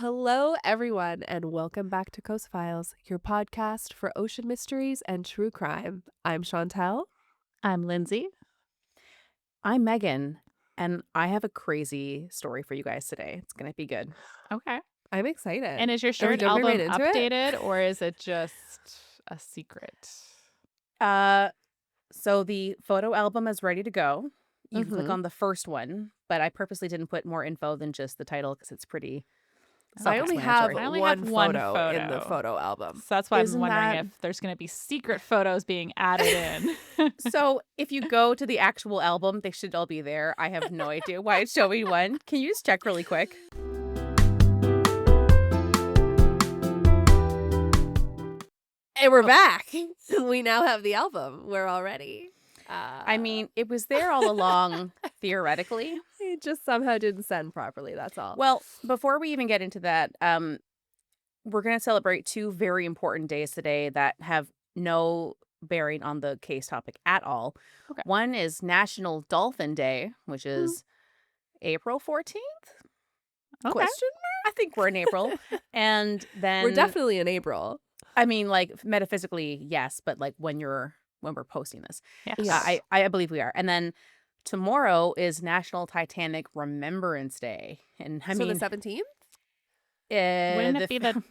Hello, everyone, and welcome back to Coast Files, your podcast for ocean mysteries and true crime. I'm Chantel. I'm Lindsay. I'm Megan, and I have a crazy story for you guys today. It's going to be good. Okay. I'm excited. And is your Are we shirt jumping album right into it? updated or is it just a secret? So the photo album is ready to go. You can click Mhm. on the first one, but I purposely didn't put more info than just the title because it's pretty I only have self-explanatory. I only one have one photo in the photo. photo album. So that's why I'm Isn't wondering that- if there's going to be secret photos being added in. So if you go to the actual album, they should all be there. I have no idea why it's showing one. Can you just check really quick? And we're back. We now have the album. We're all ready. I mean, it was there all along, theoretically. It just somehow didn't send properly. That's all. Well, before we even get into that, we're going to celebrate two very important days today that have no bearing on the case topic at all. Okay. One is National Dolphin Day, which is April 14th. Okay. Question I think we're in April. And then We're definitely in April. I mean, like metaphysically, yes, but like when we're posting this. Yes. Yeah. I believe we are. And then tomorrow is National Titanic Remembrance Day. And I So mean, the 17th? Wouldn't it be the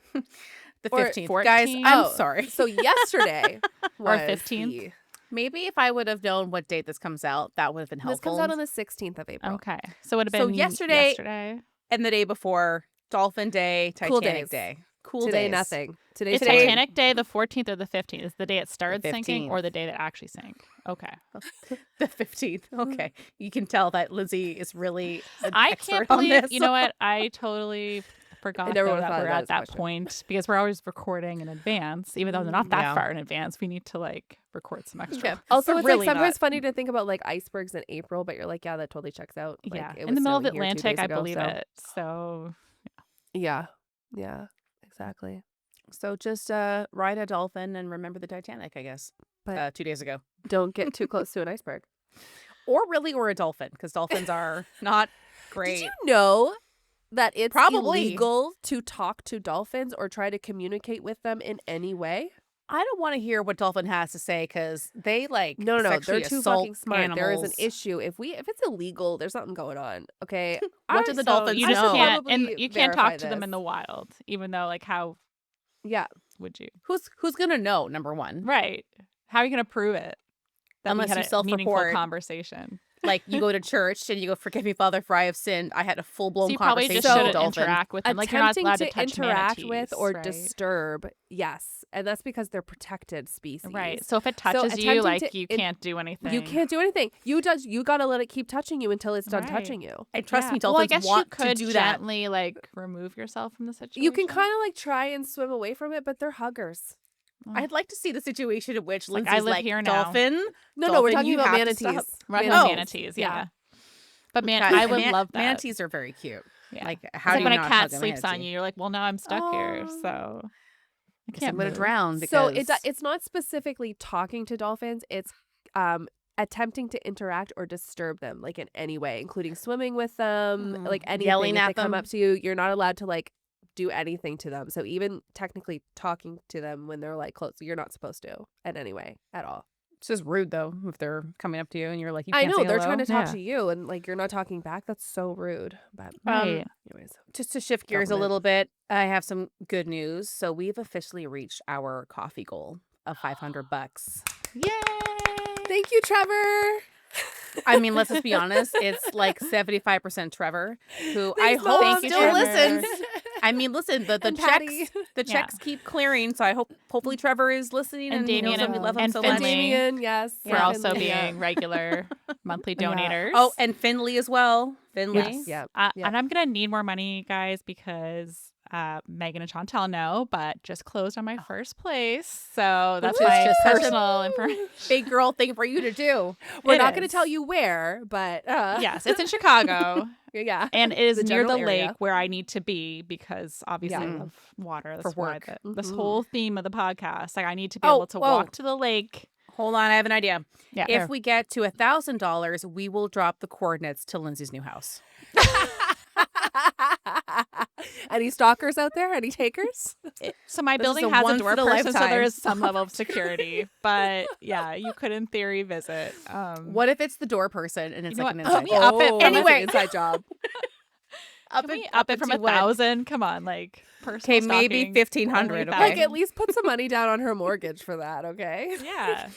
the or 15th? Guys, 14th? I'm Oh, sorry. So yesterday Or was 15th? the- Maybe if I would have known what date this comes out, that would have been This helpful. comes out on the 16th of April. Okay. So it would have So been yesterday- And the day before, Dolphin Day, Cool Titanic days. Day. Cool Today, days. nothing. Is Today's Titanic Day the 14th or the 15th? Is the day it started sinking 15th. or the day that actually sank? Okay. The 15th. Okay. You can tell that Lindsay is really an I expert can't on believe, this. you know what? I totally forgot never though, would've that thought we're of that at as a that question. point because we're always recording in advance. Even though they're not that Yeah. far in advance, we need to like record some extra. Yeah. Also, But it's really like sometimes not. funny to think about like icebergs in April, but you're like, yeah, that totally checks out. Like, Yeah. it In was the middle of snowing here 2 Atlantic, days I ago, believe so- it. So Yeah. Yeah. Exactly. So just ride a dolphin and remember the Titanic, I guess. But 2 days ago. don't get too close to an iceberg. Or a dolphin, because dolphins are not great. Did you know that it's Probably. illegal to talk to dolphins or try to communicate with them in any way? I don't want to hear what dolphin has to say because they like No. They're sexually too assault fucking smart. There is an animals. issue. If it's illegal, there's something going on. Okay. What do the dolphins you know? just can't, and probably you can't verify talk to them in this. the wild, even though like how Yeah. would you? Who's gonna know? Number one, Right. How are you going to prove it? That Unless we had you a self-report. meaningful conversation. like you go to church and you go, "Forgive me, Father, for I have sinned." I had a full So blown you probably conversation just with a shouldn't dolphin. interact with them. Like you're not Attempting allowed to to touch interact with manatees, or right? disturb, yes, and that's because they're protected species. Right. So if it touches you, attempting like to you in- can't do anything. You can't do anything. You gotta let it keep touching you until it's done Right. touching you. And trust me, Well, I dolphins guess want you could to do that. gently like remove yourself from the situation. You can kind of like try and swim away from it, but they're huggers. I'd like to see the situation in which Like, Lindsay's I live like, here now. dolphin. No, we're Dolphin, talking you about have to manatees. stop. We're talking Oh. about manatees, yeah. But I would love that. Manatees are very cute. Yeah. Like, It's how like do when you a not cat hug a sleeps on manatee? you, you're like, well, now I'm stuck here, Oh. so I Guess can't I'm gonna move. drown because So it's not specifically talking to dolphins. It's attempting to interact or disturb them like in any way, including swimming with them, like anything. Yelling if at they come them. up to you, you're not allowed to like do anything to them. So even technically talking to them when they're like close, you're not supposed to in any way at all. It's just rude though if they're coming up to you and you're like, you I can't know say they're hello. trying to talk Yeah. to you and like you're not talking back. That's so rude. But Right. anyways, Just to shift gears a Government. little bit, I have some good news. So we've officially reached our coffee goal of $500. Yay! thank you, Trevor. I mean, let's just be honest. It's like 75% Trevor, who Thanks, I hope Mom. still Trevor. listens. I mean, listen, the And checks Patty. the Yeah. checks keep clearing, so I hopefully Trevor is listening And and he knows Damien that we love him and so Finley. much. And Damien, yes. For Yeah. also Finley, yeah. being regular monthly donators. Oh, and Finley as well. Finley. Yes. Yeah. Yeah. And I'm going to need more money, guys, because Megan and Chantel know, but just closed on my first place. So that's Which is my just such a personal information. Big girl thing for you to do. We're It not going to is. tell you where, but Yes, it's in Chicago. yeah. And it is The near the general area. lake where I need to be because obviously I Yeah. love water. For That's why work. this Mhm. whole theme of the podcast. Like I need to be Oh, able to whoa. walk to the lake. Hold on, I have an idea. Yeah. If we get to $1,000, we will drop the coordinates to Lindsay's new house. Any stalkers out there? Any takers? So my This is building a has a once door in a person, so there lifetime is some level of security. But yeah, you could in theory visit. What if it's the door person and it's You know like what? an Can inside we job? up it from Anyway. That's an inside job. Up Can we it up it from to what? 1,000? Come on, like personal Okay, maybe stalking, 1,500, only okay? Like, 1,000. at least put some money down on her mortgage for that, okay? Yeah.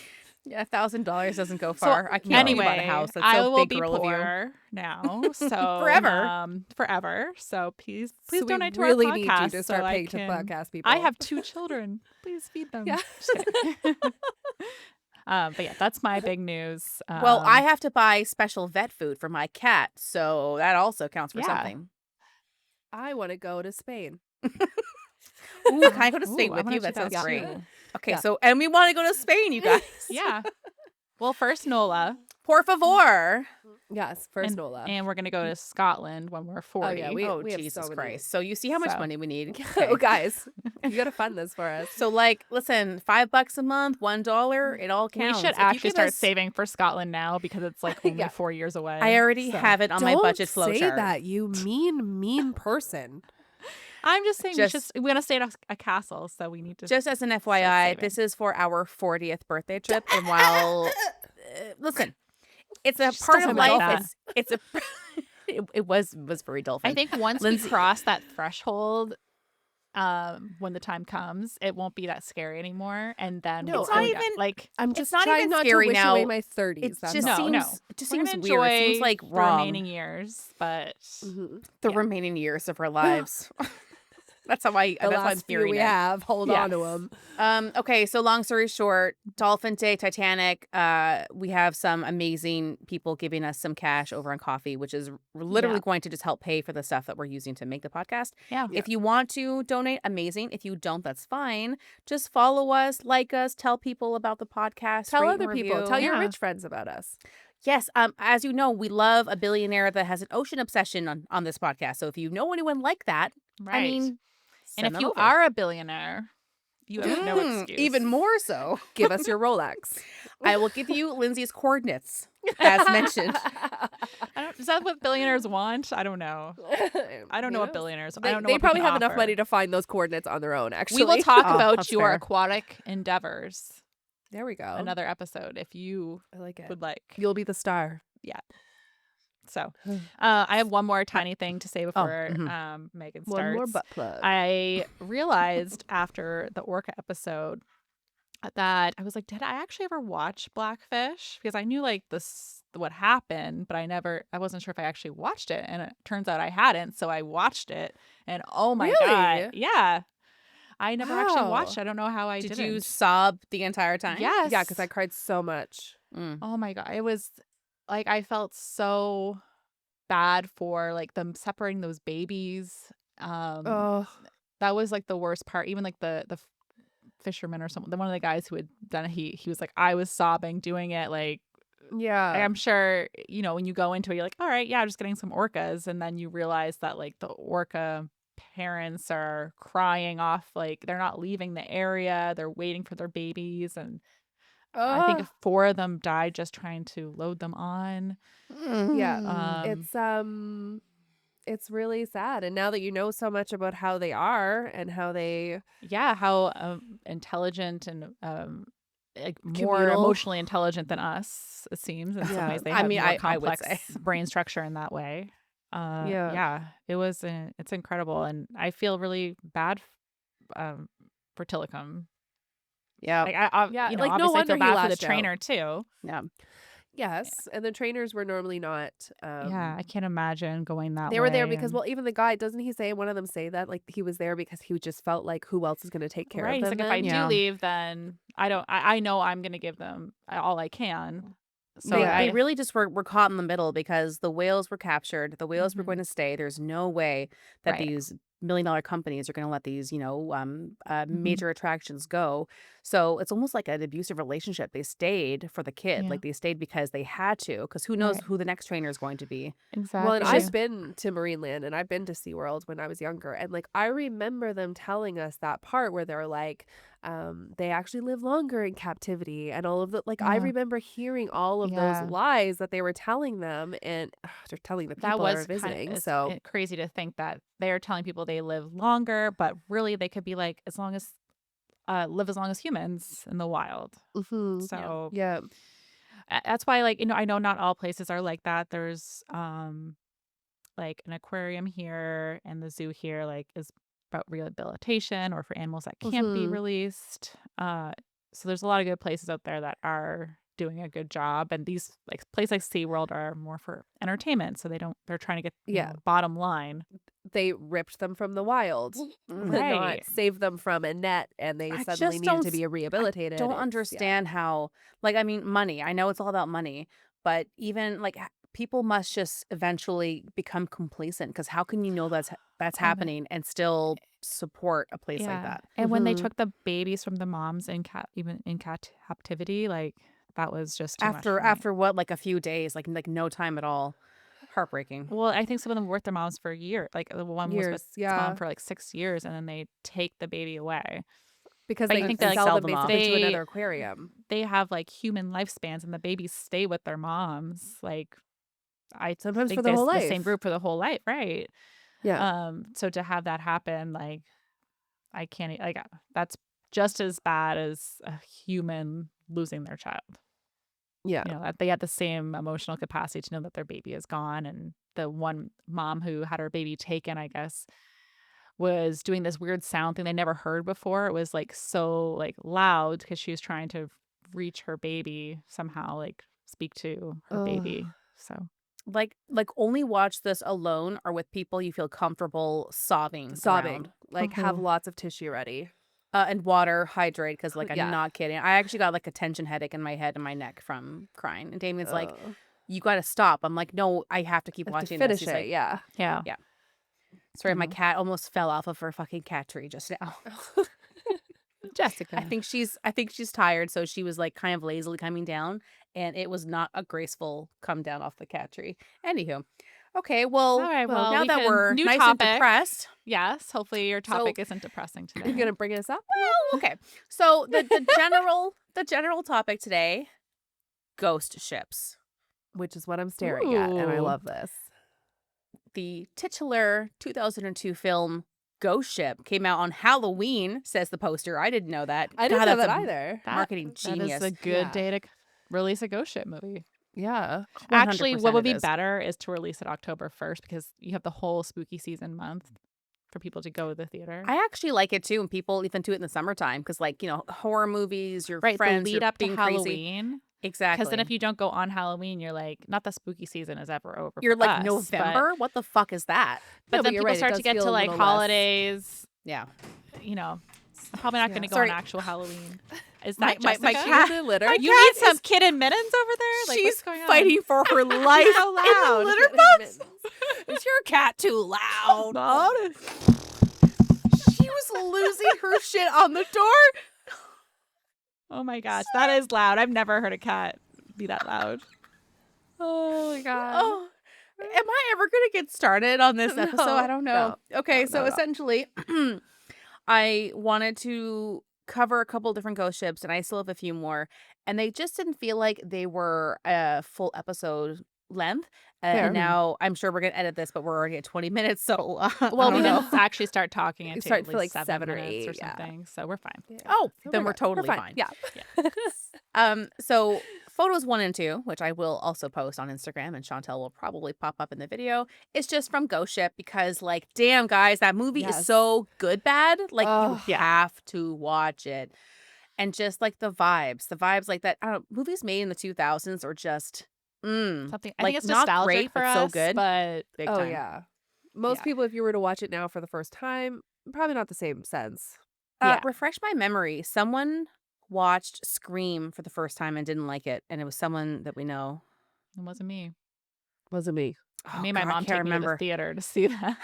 Yeah, $1,000 doesn't go So far. I can't believe you bought a anyway, house. That's I so will big be girl of you. poor now. So Forever. forever. So please So we donate to really our need podcast you to start so I paying to can. podcast people. I have 2 children. Please feed them. Yeah. Just kidding. But yeah, that's my big news. Well, I have to buy special vet food for my cat, so that also counts for Yeah. something. I want to go to Spain. Ooh, can I go to Spain Ooh, I with wanna you? do That sounds that great. too. Okay, Yeah. so and we want to go to Spain, you guys. Yeah. Well, first Nola. Por favor. Yes, first and, Nola. and we're gonna go to Scotland when we're 40. Oh, yeah, we Oh, have Jesus so many- Christ. So you see how much So- money we need. Oh, Okay. guys, you got to fund this for us. So like, listen, $5 a month, $1, it all we counts. should If you actually give start us- saving for Scotland now because it's like only Yeah. 4 years away. I already So- have it on my Don't budget flow say chart. that, you mean person. I'm just saying Just- we're gonna stay at a castle, so we need to Just as an FYI, saving. this is for our 40th birthday trip, and while listen, it's a Just part doesn't of like life. that. It's a it was very dolphin. I think once we Lindsay- cross that threshold, when the time comes, it won't be that scary anymore. And then No, we'll it's not go even- like I'm It's just not trying even not scary to wish now. away my 30s. it That's just No, seems no. it just we're seems gonna weird. It seems enjoy like the wrong. remaining years, but The yeah. remaining years of our lives. That's how I. the That's how I'm last few hearing we it. have. Hold on to them. Okay, so long story short, Dolphin Day, Titanic. We have some amazing people giving us some cash over on coffee, which is literally Yeah. going to just help pay for the stuff that we're using to make the podcast. yeah. If you want to donate, amazing. If you don't, that's fine. Just follow us, like us, tell people about the podcast. Tell rate other and people. review. Tell your Yeah. rich friends about us. Yes, as you know, we love a billionaire that has an ocean obsession on this podcast. So if you know anyone like that, Right. I mean, and send if them you over. are a billionaire, you have no excuse. even more so, Give us your Rolex. I will give you Lindsay's coordinates, as mentioned. Is that what billionaires want? I don't know. I don't know what Yes. billionaires. I They, don't know. they what we probably can have enough offer. money to find those coordinates on their own, actually. We will talk Oh, about that's your fair. aquatic endeavors There we go. another episode if you I like it. would like. You'll be the star. So, I have one more tiny thing to say before mhm. Megan starts. One more butt plug. I realized after the orca episode that I was like, did I actually ever watch Blackfish? Because I knew like what happened, but I wasn't sure if I actually watched it. And it turns out I hadn't. So I watched it and oh my God. Really? Yeah. I never actually Wow. watched. I don't know how I Did didn't. you sob the entire time? Yes. Yeah, because I cried so much. Mm. Oh my God. It was like, I felt so bad for like them separating those babies. Oh, That was like the worst part. Even like the fisherman or someone, one of the guys who had done it, he was like, I was sobbing doing it. Like, yeah. I'm sure, when you go into it, you're like, all right, yeah, I'm just getting some orcas. And then you realize that like the orca parents are crying off, like they're not leaving the area. They're waiting for their babies. And I think 4 of them died just trying to load them on. Yeah. Um, It's really sad. And now that you know so much about how they are and how they Yeah, how intelligent and like more Communal. emotionally intelligent than us, it seems. In some Yeah. ways, they I have mean, more I would complex say. brain structure in that way. Yeah, it was. It's incredible, and I feel really bad for Tillicum. Yeah. Like I Yeah, you know, like, no obviously I wonder feel he bad for the lashed out. trainer too. Yeah. yes, and the trainers were normally not. Yeah, I can't imagine going that. They were there way because, and- well, even the guy, doesn't he say, one of them say that, like, he was there because he just felt like who else is going to take care right. of He's them like, if I then? Yeah. do leave, then I don't. I know I'm going to give them all I can. So They, I they really just were caught in the middle because the whales were captured. The whales were Mhm. going to stay. There's no way that Right. these $1 million companies are going to let these, major attractions go. So it's almost like an abusive relationship. They stayed for the kid. Yeah. Like they stayed because they had to, because who knows Right. who the next trainer is going to be. Well, and It's Exactly. I've just, been to Marineland and I've been to SeaWorld when I was younger. And like I remember them telling us that part where they're like, they actually live longer in captivity and all of the like I Yeah. remember hearing all of those Yeah. lies that they were telling them and they're telling the That people that are was kind of visiting. it's So crazy to think that they're telling people they live longer, but really they could be like as long as live as long as humans in the wild. mhm, yeah. So yeah. that's why, like, I know not all places are like that. There's like an aquarium here and the zoo here like is about rehabilitation or for animals that can't be Mhm. released. So there's a lot of good places out there that are doing a good job, and these like places like SeaWorld are more for entertainment, so they're trying to get, Yeah. bottom line. They ripped them from the wild, Right. not saved them from a net, and they I suddenly just needed don't to be I rehabilitated. don't It's yeah. understand how, like, I mean, money. I know it's all about money, but even like people must just eventually become complacent, because how can you know that's And happening and still support a place like yeah. that? And when they Mhm. took the babies from the moms in even in captivity, like that was just too much After for me. what, like a few days, like no time at all. Heartbreaking. Well, I think some of them were with their moms for a year. Like the one was with Years, its mom yeah, for like 6 years, and then they take the baby away. because But you they think that And like sell sell them them off. basically to they another aquarium. they have like human lifespans, and the babies stay with their moms. Like I Sometimes for think their there's whole the same life. group for the whole life, right? Yeah, So to have that happen, like I can't that's just as bad as a human losing their child. yeah. That they had the same emotional capacity to know that their baby is gone. And the one mom who had her baby taken, I guess, was doing this weird sound thing they never heard before. It was like so like loud because she was trying to reach her baby somehow, like speak to her Oh, baby. So Like only watch this alone or with people you feel comfortable sobbing around. sobbing, like, have mhm. lots of tissue ready. And water, hydrate, because like I'm Yeah. not kidding. I actually got like a tension headache in my head and my neck from crying. And Damien's like, Oh, "You got to stop." I'm like, "No, I have to keep I have to watching this." finish He's it, like, yeah. Yeah. "Yeah." Sorry, my No. cat almost fell off of her fucking cat tree just now. Jessica. I think she's tired, so she was like kind of lazily coming down, and it was not a graceful come down off the cat tree. Anywho, okay, All well, right. Well, now we that can we're new nice and topic. depressed, Yes. Hopefully your so topic isn't depressing You're today. gonna bring us up? okay, so the general topic today, ghost ships. Which is what I'm staring at, and I Ooh. love this. The titular 2002 film Ghost Ship came out on Halloween, says the poster. I didn't know that. I didn't God, know that's that a either. marketing That is a genius. good Yeah. day to release a ghost ship movie. Yeah. Actually, what 100% would it be is. better is to release it October 1st because you have the whole spooky season month for people to go to the theater. I actually like it too, and people even do it in the summertime because, like, horror movies, your Right, the friends, lead you're up to being crazy. Halloween. Because then Exactly. if you don't go on Halloween, you're like, not the spooky season is ever over You're for like, us, but November? What the fuck is that? No, but then you're people right, it start to does get feel to a like little less holidays, Yeah. you know. I'm probably not going yeah. to go on Sorry, actual Halloween. Is my that my my Jessica? cat. The litter? My You need cat some is kid and mittens over there? Like, what's she's going on? fighting for her life so in the loud. litter Getting box. mittens. Is your cat too loud? Not. She was losing her shit on the door. Oh my gosh, that is loud. I've never heard a cat be that loud. Oh my god. Oh, am I ever going to get started on this episode? I No, don't know. no, Okay, no, so not at all. essentially, I wanted to cover a couple different ghost ships, and I still have a few more, and they just didn't feel like they were a full episode length. And Fair. now I'm sure we're going to edit this, but we're already at 20 minutes, so I Well, we don't know. didn't actually start talking You until start at for least like 7 7 or minutes or 8, yeah. something, so we're fine. Yeah. Oh, So then we're good. totally fine. fine. Yeah. So photos 1 and 2, which I will also post on Instagram, and Chantel will probably pop up in the video. It's just from Ghost Ship because, like, damn guys, that movie is Yes. so good bad. Like, you Ugh. Yeah. have to watch it. And just like the vibes like that. I don't know, movies made in the 2000s are just Something I think like it's not nostalgic great, for but so us, good. but Big Oh, time. yeah. Most yeah. people, if you were to watch it now for the first time, probably not the same sense. Yeah. Refresh my memory. Someone watched Scream for the first time and didn't like it, and it was someone that we know. It wasn't me. Wasn't me. I Oh made my God, I mom can't take me to the remember. theater to see that.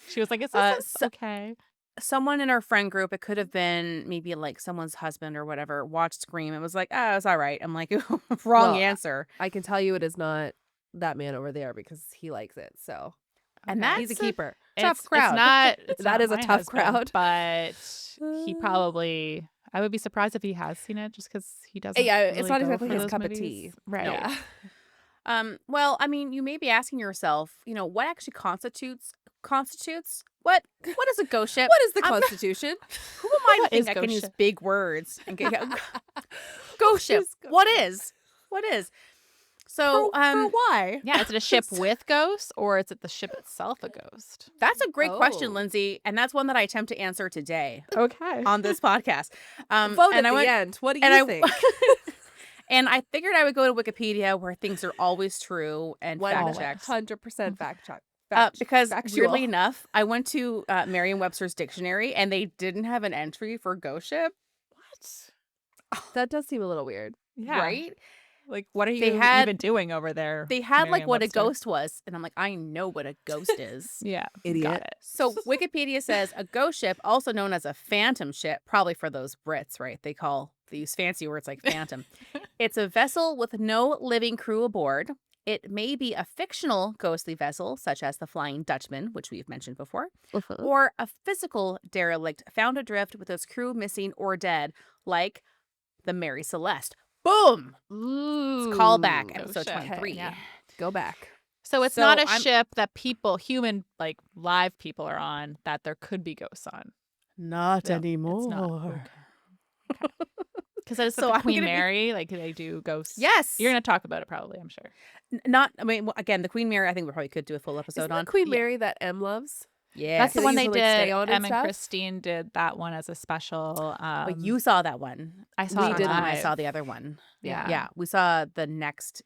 She was like, "Is this So okay?" someone in our friend group, it could have been maybe like someone's husband or whatever, watched Scream and was like, "Oh, it's all right." I'm like, wrong Well, answer. I can tell you it is not that man over there because he likes it. So And Okay. he's a that's a keeper. tough It's crowd. it's That not is a my tough husband, crowd. but he Uh, probably I would be surprised if he has seen it just because he doesn't yeah, it's really not go exactly for his those cup of movies. tea. Right. Yeah. Well, I mean, you may be asking yourself, what actually constitutes what is a ghost ship? What is the I'm Constitution? Who am I to What is think I can ghost use ship? big words and get What ghost ship? is ghost What ship? is? What is? So, For why? Yeah, is it a ship with ghosts or is it the ship itself a ghost? that's a great question, Oh. Lindsay, and that's one that I attempt to answer today Okay. on this podcast. Vote And at I the went end. What do and you I think? and I figured I would go to Wikipedia where things are always true and fact checked. 100% fact check. Because Factual. weirdly enough, I went to Merriam-Webster's dictionary and they didn't have an entry for ghost ship, What? That does seem a little weird. Yeah. right? Like, what are They you had- even doing over there? They had like what a Merriam-Webster? ghost was, and I'm like, I know what a ghost is. Yeah. Idiot. Got it. So Wikipedia says a ghost ship, also known as a phantom ship, probably for those Brits, right? They use fancy words like phantom. It's a vessel with no living crew aboard. It may be a fictional ghostly vessel, such as the Flying Dutchman, which we've mentioned before, or a physical derelict found adrift with its crew missing or dead, like the Mary Celeste. Boom! Ooh. It's callback, Oh, episode shit. 23. Yeah. Go back. So it's So not a I'm- ship that human, like live people are on that there could be ghosts on. Not No, it's not. Because it's So the I'm Queen gonna be- Mary, like they do ghosts. Yes. You're going to talk about it probably, I'm sure. Again, the Queen Mary, I think we probably could do a full episode Isn't on. that Queen Mary that M loves? Yeah. That's the They one they usually stay did. on and Em and stuff? Christine did that one as a special. But you saw that one. I saw We it didn't. I live. saw the other one. Yeah. Yeah. We saw the next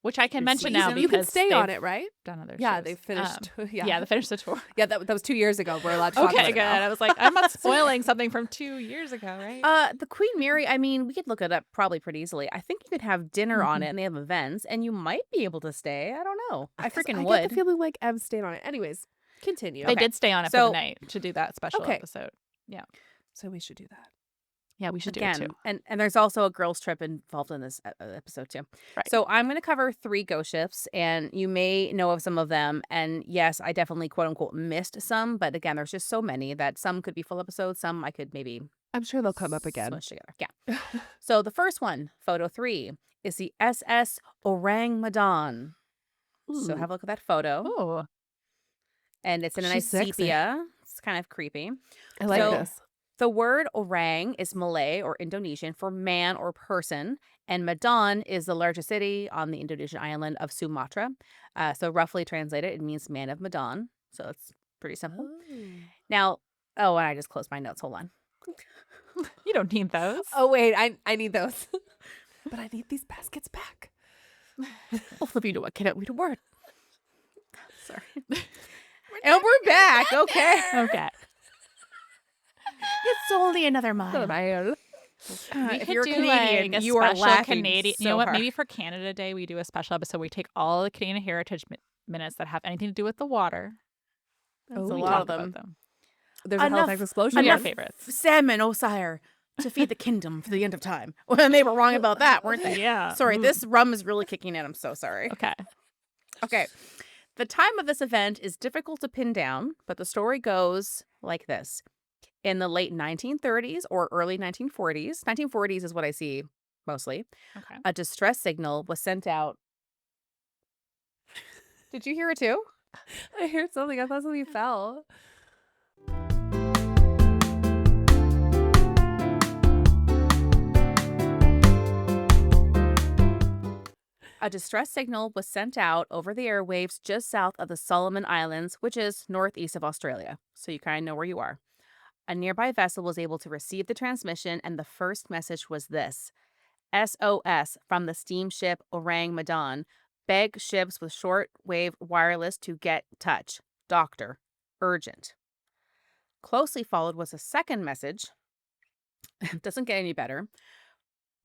Which I can Your mention now season? You can because stay on they've it, right? done other Yeah, shows. they finished. Yeah, they finished the tour. Yeah, that was 2 years ago. We're allowed to talk Okay, about good. it now. I was like, I'm not spoiling something from 2 years ago, right? the Queen Mary, I mean, we could look it up probably pretty easily. I think you could have dinner on Mhm. it and they have events and you might be able to stay. I don't know. I 'Cause freaking I would. get the feeling like M stayed on it. Anyways, continue. They Okay. did stay on it for So- the night to do that special Okay. episode. So we should do that. Yeah, we should do Again, it too. and there's also a girls' trip involved in this episode too. Right. So I'm going to cover 3 ghost ships, and you may know of some of them. And yes, I definitely quote unquote missed some, but again, there's just so many that some could be full episodes, some I could maybe I'm sure they'll come up again. smush together. Yeah. So the first one, photo 3, is the SS Ourang Medan. So Ooh. have a look at that photo, Oh, and it's in a nice She's sexy. sepia. It's kind of creepy. I like So- this. The word orang is Malay or Indonesian for man or person, and Medan is the largest city on the Indonesian island of Sumatra. So roughly translated, it means man of Medan. So it's pretty simple. Now, and I just closed my notes. Hold on. you don't need those. Oh wait, I need those. But I need these baskets back. Both of you know I cannot read a word. Sorry. And we're back. Okay. Okay. It's only another mile. We If could you're do, Canadian, like, a you are special laughing Canadian. so You know what? hard. Maybe for Canada Day, we do a special episode. We take all the Canadian heritage minutes that have anything to do with the water. Oh, a we lot talk of them. about them. There's a Enough- Halifax explosion. Some of our enough- favorites. Salmon, O sire, to feed the kingdom for the end of time. Well, they were wrong about that, weren't they? Yeah. Sorry, Mm. this rum is really kicking in. I'm so sorry. Okay. Okay. The time of this event is difficult to pin down, but the story goes like this. In the late 1930s or early 1940s, 1940s is what I see mostly, Okay. a distress signal was sent out. Did you hear it too? I heard something. I thought something fell. A distress signal was sent out over the airwaves just south of the Solomon Islands, which is northeast of Australia. So you kind of know where you are. A nearby vessel was able to receive the transmission, and the first message was this: SOS from the steamship Ourang Medan. Beg ships with short-wave wireless to get touch. Doctor. Urgent. Closely followed was a second message. Doesn't get any better.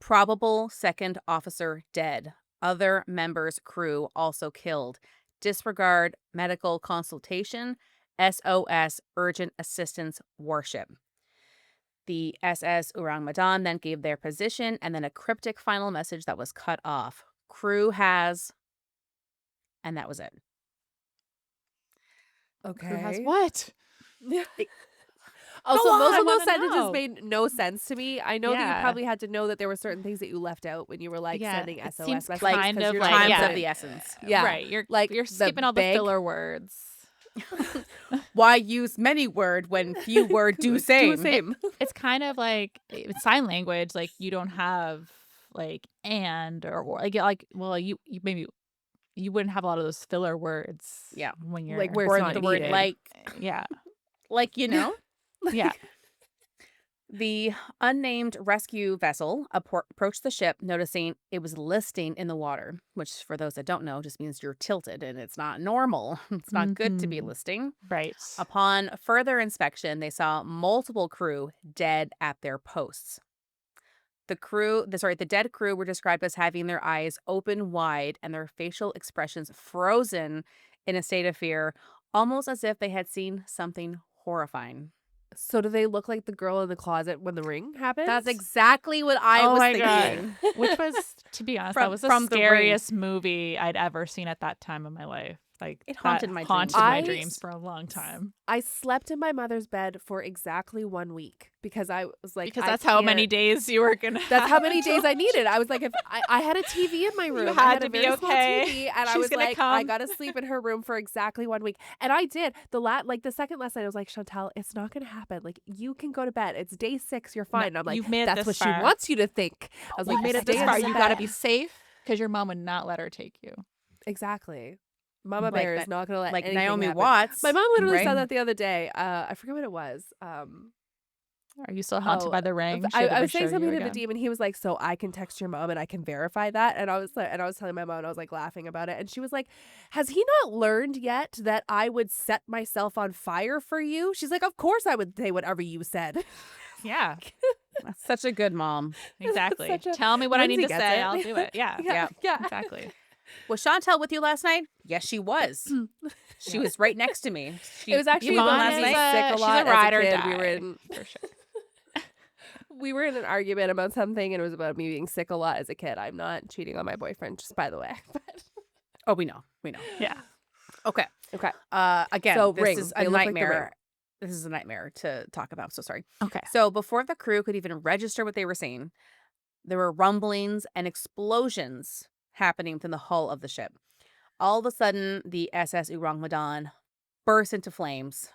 Probable second officer dead. Other members' crew also killed. Disregard medical consultation. SOS Urgent Assistance Warship. The SS Ourang Medan then gave their position and then a cryptic final message that was cut off. Crew has, and that was it. Crew has Okay. what? It- Also, Go most on, I of those wanna sentences know. made no sense to me. I know that you Yeah. probably had to know that there were certain things that you left out when you were like Yeah, sending it SOS seems messages like kind because of you're like, not times gonna yeah, of the essence. yeah, right. like You're the skipping all the beg filler words. Why use many word when few word do do same? same. It's kind of like it's sign language. Like you don't have like and or like well you maybe you wouldn't have a lot of those filler words Yeah. when Like you're where it's Or not the word needed. yeah yeah. The unnamed rescue vessel approached the ship, noticing it was listing in the water, which, for those that don't know, just means you're tilted and it's not normal. It's not good to be Mhm. listing. Right. Upon further inspection, they saw multiple crew dead at their posts. The dead crew were described as having their eyes open wide and their facial expressions frozen in a state of fear, almost as if they had seen something horrifying. So do they look like the girl in the closet when the ring happens? That's exactly what I Oh was my thinking. god. Which was, to be honest, that From was the from The Ring. scariest movie I'd ever seen at that time of my life. Like It that haunted my dreams. haunted my I dreams for a long time. I slept in my mother's bed for exactly 1 week because I was like, Because I that's how many can't. days you were gonna That's how have many days until I needed. I was like, if I had a TV in my you room, I had had to a be very small okay. TV, and I She's was gonna like, I come. gotta sleep in her room for exactly 1 week, and I did. The second last night, I was like, Chantel, it's not gonna happen. Like, you can go to bed. It's day 6. You're No, fine. And I'm like, you've made it that's this what she far. wants you to think. I was You've like, made it stay this in far. You gotta bed. be safe because your mom would not let her take you. Exactly. Mama Like Bear is that, not gonna let like anything Naomi happen. Watts, My mom literally right? said that the other day. I forget what it was. Are you still haunted Oh, by the ring? She I, had to I was saying show you something to again. Vadim, and he was like, "So I can text your mom, and I can verify that." And I was telling my mom, and I was like laughing about it, and she was like, "Has he not learned yet that I would set myself on fire for you?" She's like, "Of course I would say whatever you said." Yeah, That's such a good mom. exactly. Such a Tell me what I need Lindsay to gets say. it. I'll do it. Yeah, Yeah, Yeah. yeah. exactly. Was Chantel with you last night? Yes, she was. She was right next to me. It was actually even when Yvonne last we is were night. sick a she's lot a as ride a or kid. die for sure. We were in an argument about something, and it was about me being sick a lot as a kid. I'm not cheating on my boyfriend, just by the way. But Oh, we know. We know. Yeah. Okay. okay, Again, so this ring. is a They look like the ring. nightmare. This is a nightmare to talk about. So sorry. Okay. So before the crew could even register what they were seeing, there were rumblings and explosions happening within the hull of the ship. All of a sudden, the SS Ourang Medan burst into flames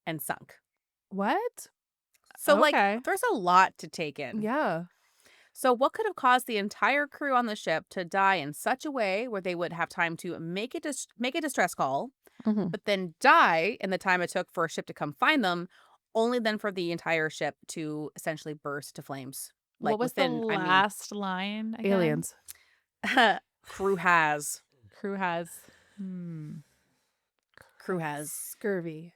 and sunk. What? So, Okay. there's a lot to take in. Yeah. So, what could have caused the entire crew on the ship to die in such a way where they would have time to make a distress call, Mhm. but then die in the time it took for a ship to come find them, only then for the entire ship to essentially burst to flames? What was the Within, last line again? Aliens. crew has. Crew has. Hmm. Crew has. Scurvy.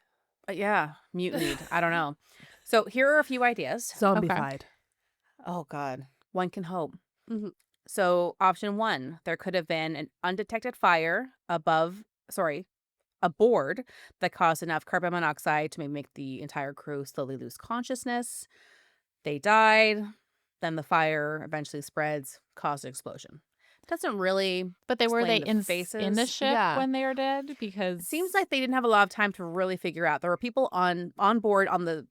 Yeah, mutinied. I don't know. So, here are a few ideas. Zombified. Oh, God. One can hope. Mhm. So, option 1, there could have been an undetected fire aboard that caused enough carbon monoxide to make the entire crew slowly lose consciousness. They died. Then the fire eventually spreads, caused an explosion. Doesn't really But were they explain the in the faces. ship Yeah. when they were dead? Because Seems like they didn't have a lot of time to really figure out. There were people on board on the,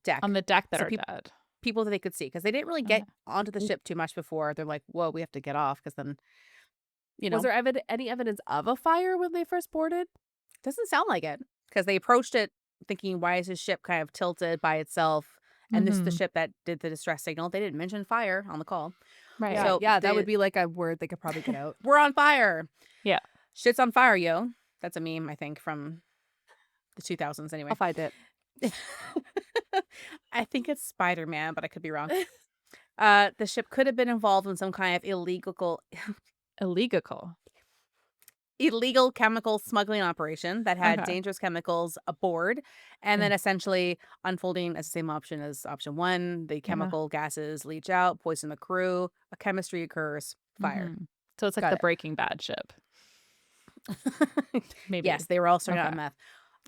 deck. on the deck that So are dead. people that they could see because they didn't really get Okay. onto the ship too much before. They're like, whoa, we have to get off because then, Was there any evidence of a fire when they first boarded? doesn't sound like it because they approached it thinking, why is this ship kind of tilted by itself? And this is the Mhm. ship that did the distress signal. They didn't mention fire on the call. Right. Yeah, So yeah, that the- would be like a word they could probably get out. We're on fire. Yeah. Shit's on fire, yo. That's a meme, I think, from the 2000s anyway. I'll find it. I think it's Spider-Man, but I could be wrong. The ship could have been involved in some kind of illegal chemical smuggling operation that had Okay. dangerous chemicals aboard, and then essentially unfolding as the same option as option 1. The chemical gases leach out, poison the crew, a chemistry occurs, fire. Mhm. So it's like Got the it. Breaking Bad ship. Maybe. Yes, they were all starting out Okay. on meth.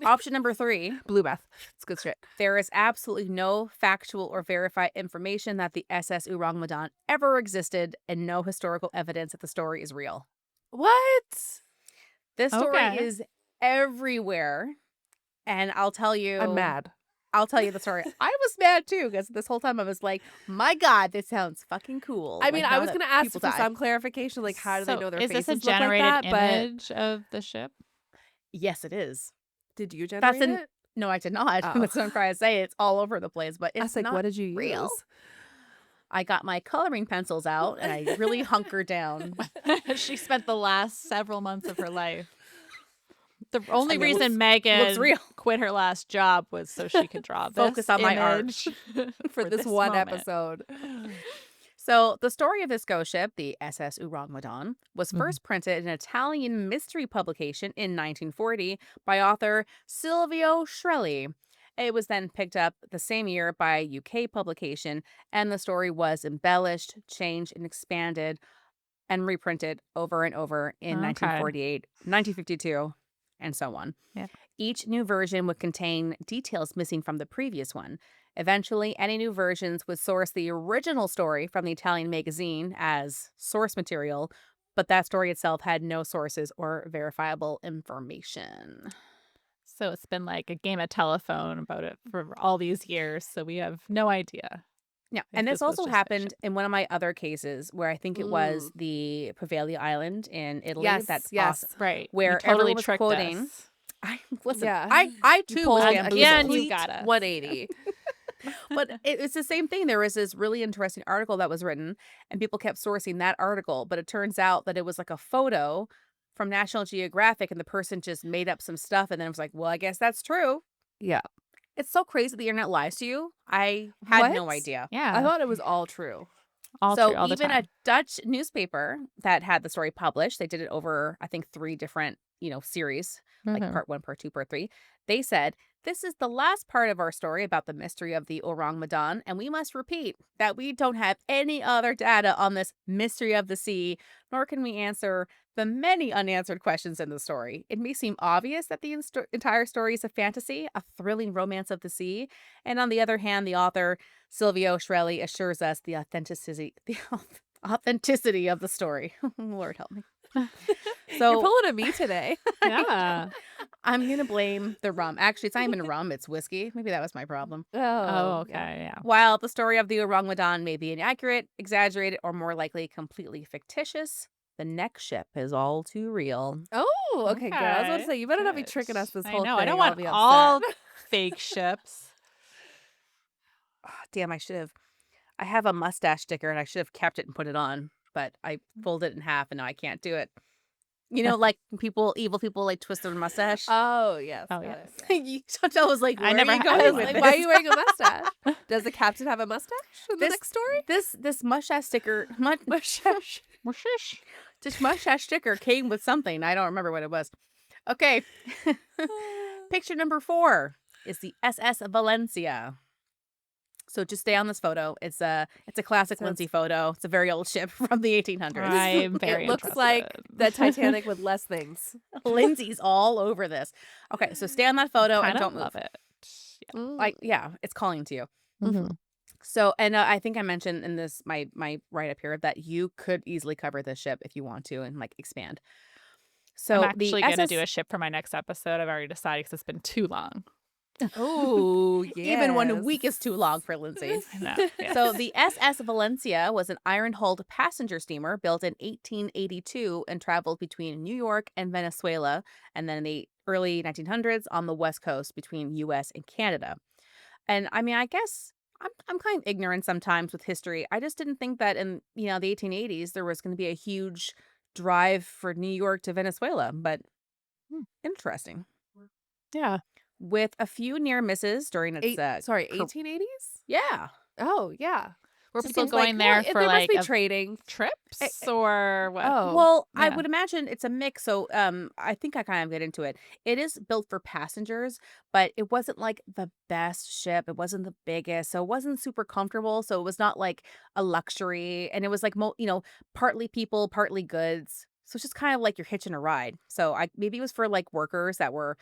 Option number 3, Blue meth. It's good shit. there is absolutely no factual or verified information that the SS Ourang Medan ever existed and no historical evidence that the story is real. What? This story Okay. is everywhere. And I'll tell you I'm mad. the story. I was mad too because this whole time I was like, my God, this sounds fucking cool. I mean, Like, I now was that going to ask people for die. some clarification, like how do they So know their is this faces a look like generated that? But image of the ship? Yes, it is. did you That's generate an it? no, I did not. Oh. That's what I'm trying to say. It's all over the place, but I was it's like, not what did you real. use? I got my coloring pencils out and I really hunkered down. She spent the last several months of her life. The only I mean, it reason looks Megan real. quit her last job was so she could draw this Focus on my art. image For this one moment. episode. So, the story of this ghost ship, the SS Ourang Medan, was Mhm. first printed in an Italian mystery publication in 1940 by author Silvio Shrelli. It was then picked up the same year by a UK publication, and the story was embellished, changed, and expanded and reprinted over and over in Okay. 1948, 1952, and so on. Yeah. Each new version would contain details missing from the previous one. Eventually, any new versions would source the original story from the Italian magazine as source material, but that story itself had no sources or verifiable information. So it's been like a game of telephone about it for all these years. So we have no idea. Yeah, if and this this was also just happened fiction. in one of my other cases where I think it was the Poveglia Island in Italy. Yes, That's yes. awesome. Right. Where you totally everyone was tricked quoting. us. I listen. Yeah. I You too pulled was a bamboozled. Again, you complete got us. 180. But it's the same thing. There was this really interesting article that was written, and people kept sourcing that article. But it turns out that it was like a photo from National Geographic, and the person just made up some stuff, and then it was like, well, I guess that's true. Yeah. It's so crazy the internet lies to you. I had no What? idea. Yeah. I thought it was all true. all So true all the even time. a Dutch newspaper that had the story published, they did it over, I think, 3 different, series, like Mhm. part 1, part 2, part 3. They said, this is the last part of our story about the mystery of the Orang Medan, and we must repeat that we don't have any other data on this mystery of the sea, nor can we answer the many unanswered questions in the story. It may seem obvious that the entire story is a fantasy, a thrilling romance of the sea, and on the other hand, the author Silvio Shrelli assures us the authenticity of the story. Lord help me. You're So pulling at me today. Yeah. I'm gonna blame the rum. Actually, it's not even rum; it's whiskey. Maybe that was my problem. Oh, okay. yeah. Yeah. While the story of the Ourang Medan may be inaccurate, exaggerated, or more likely completely fictitious, the next ship is all too real. Oh, okay, good. I was about to Okay, say, you better not be good. tricking us this I whole know. thing. I don't I'll want be all upset. fake ships. Ah, damn, I should have. I have a mustache sticker, and I should have kept it and put it on, but I folded it in half, and now I can't do it. Like evil people, like twist their mustache. Oh, yes. Oh, got yes. it. Chantel was like, I "Where never are you ha- I going I was with like, this?" why are you wearing a mustache? Does the captain have a mustache in the This- next story? This mustache sticker, mustache, Shush. this mustache sticker came with something. I don't remember what it was. Okay, picture number 4 is the SS Valencia. So just stay on this photo. It's a classic Sounds- Lindsay photo. It's a very old ship from the 1800s. I'm very It looks interested. like the Titanic with less things. Lindsay's all over this. Okay, so stay on that photo and Kinda don't love move. it. Yeah, it's calling to you. Mhm. So, and I think I mentioned in this my write up here that you could easily cover this ship if you want to and like expand. So I'm actually the going to SS do a ship for my next episode. I've already decided because it's been too long. Oh, yes. even 1 week is too long for Lindsay. I know. Yeah. So the SS Valencia was an iron-hulled passenger steamer built in 1882 and traveled between New York and Venezuela, and then in the early 1900s on the west coast between U.S. and Canada. And I mean, I guess I'm kind of ignorant sometimes with history. I just didn't think that in the 1880s there was going to be a huge drive for New York to Venezuela, but interesting. Yeah. With a few near misses during its 1880s? yeah. Oh, yeah. Were Just people going there for, there must like, be a- trading. Trips or what? Oh. Well, I yeah. would imagine it's a mix. So I think I kind of get into it. It is built for passengers, but it wasn't like the best ship. It wasn't the biggest. So it wasn't super comfortable. So it was not like a luxury. And it was like, partly people, partly goods. So it's just kind of like you're hitching a ride. So maybe it was for like workers that were,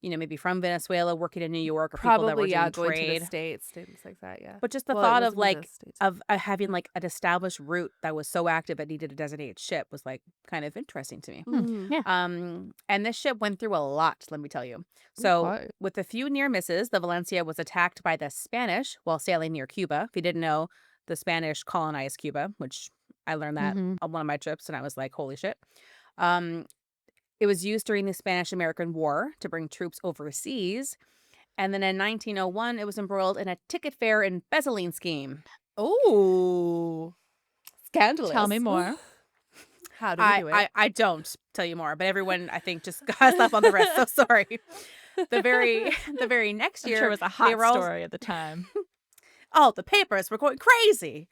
maybe from Venezuela working in New York, or people that were Probably, yeah, doing going to the trade. States, things like that, yeah. But just the Well, it thought was of in the like States. of having like an established route that was so active it needed a designated ship was like kind of interesting to me. Mhm. Yeah. And this ship went through a lot, let me tell you. So, Okay. with a few near misses, the Valencia was attacked by the Spanish while sailing near Cuba. If you didn't know, the Spanish colonized Cuba, which I learned that Mhm. on one of my trips, and I was like, holy shit. Um, it was used during the Spanish American War to bring troops overseas. And then in 1901, it was embroiled in a ticket fare embezzling scheme. Ooh. Tell me Scandalous. more. How do we do it? I don't tell you more, but everyone I think just got stuff on the wrist. So sorry. The very next I'm sure it year, was a they hot were all story at the time. the papers were going crazy.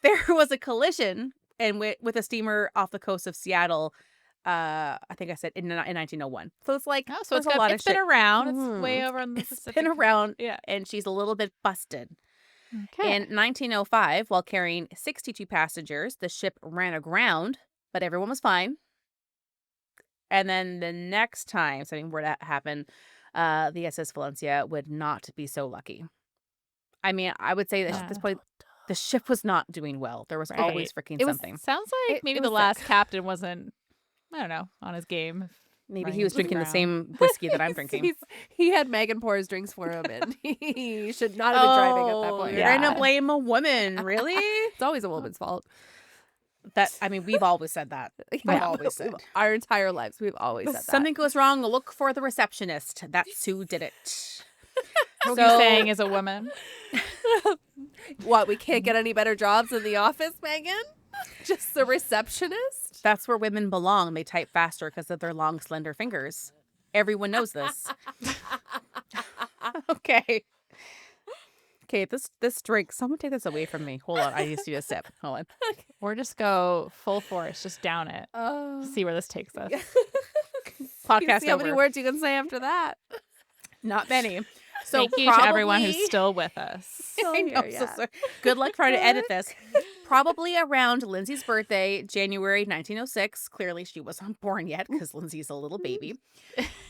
There was a collision and with a steamer off the coast of Seattle. I think I said in 1901. So it's like Oh, so there's a lot of it's been shit. around. It's way Mhm. over on the It's Pacific. been around, Yeah. and she's a little bit busted. Okay. In 1905, while carrying 62 passengers, the ship ran aground, but everyone was fine. And then the next time something were to happen, the SS Valencia would not be so lucky. I mean, I would say that at this Yeah. point, the ship was not doing well. There was always Right. freaking It was something. Sounds like maybe it the was last sick. captain wasn't, I don't know, on his game. Maybe running he was into the drinking the ground. same whiskey that I'm drinking. He had Megan pour his drinks for him, and he should not have been driving at that Oh, point. you're gonna Yeah. blame a woman, really? It's always a woman's fault. I mean, we've always said that. I've always said. Our entire lives, we've always said Something goes wrong, look for the receptionist. That's who did it. What are you saying as a woman? that. What, we can't get any better jobs in the office, Megan? Just the receptionist? That's where women belong. They type faster because of their long, slender fingers. Everyone knows this. Okay. Okay, this drink, someone take this away from me. Hold on, I need to do a sip. Hold on. Or just go full force, just down it. Oh. See where this takes us. Podcast See how many over. words you can say after that. Not many. So Thank you to everyone who's still with us. I know, here, so yeah. sorry. Good luck trying to edit this. Probably around Lindsay's birthday, January 1906. Clearly, she wasn't born yet because Lindsay's a little baby.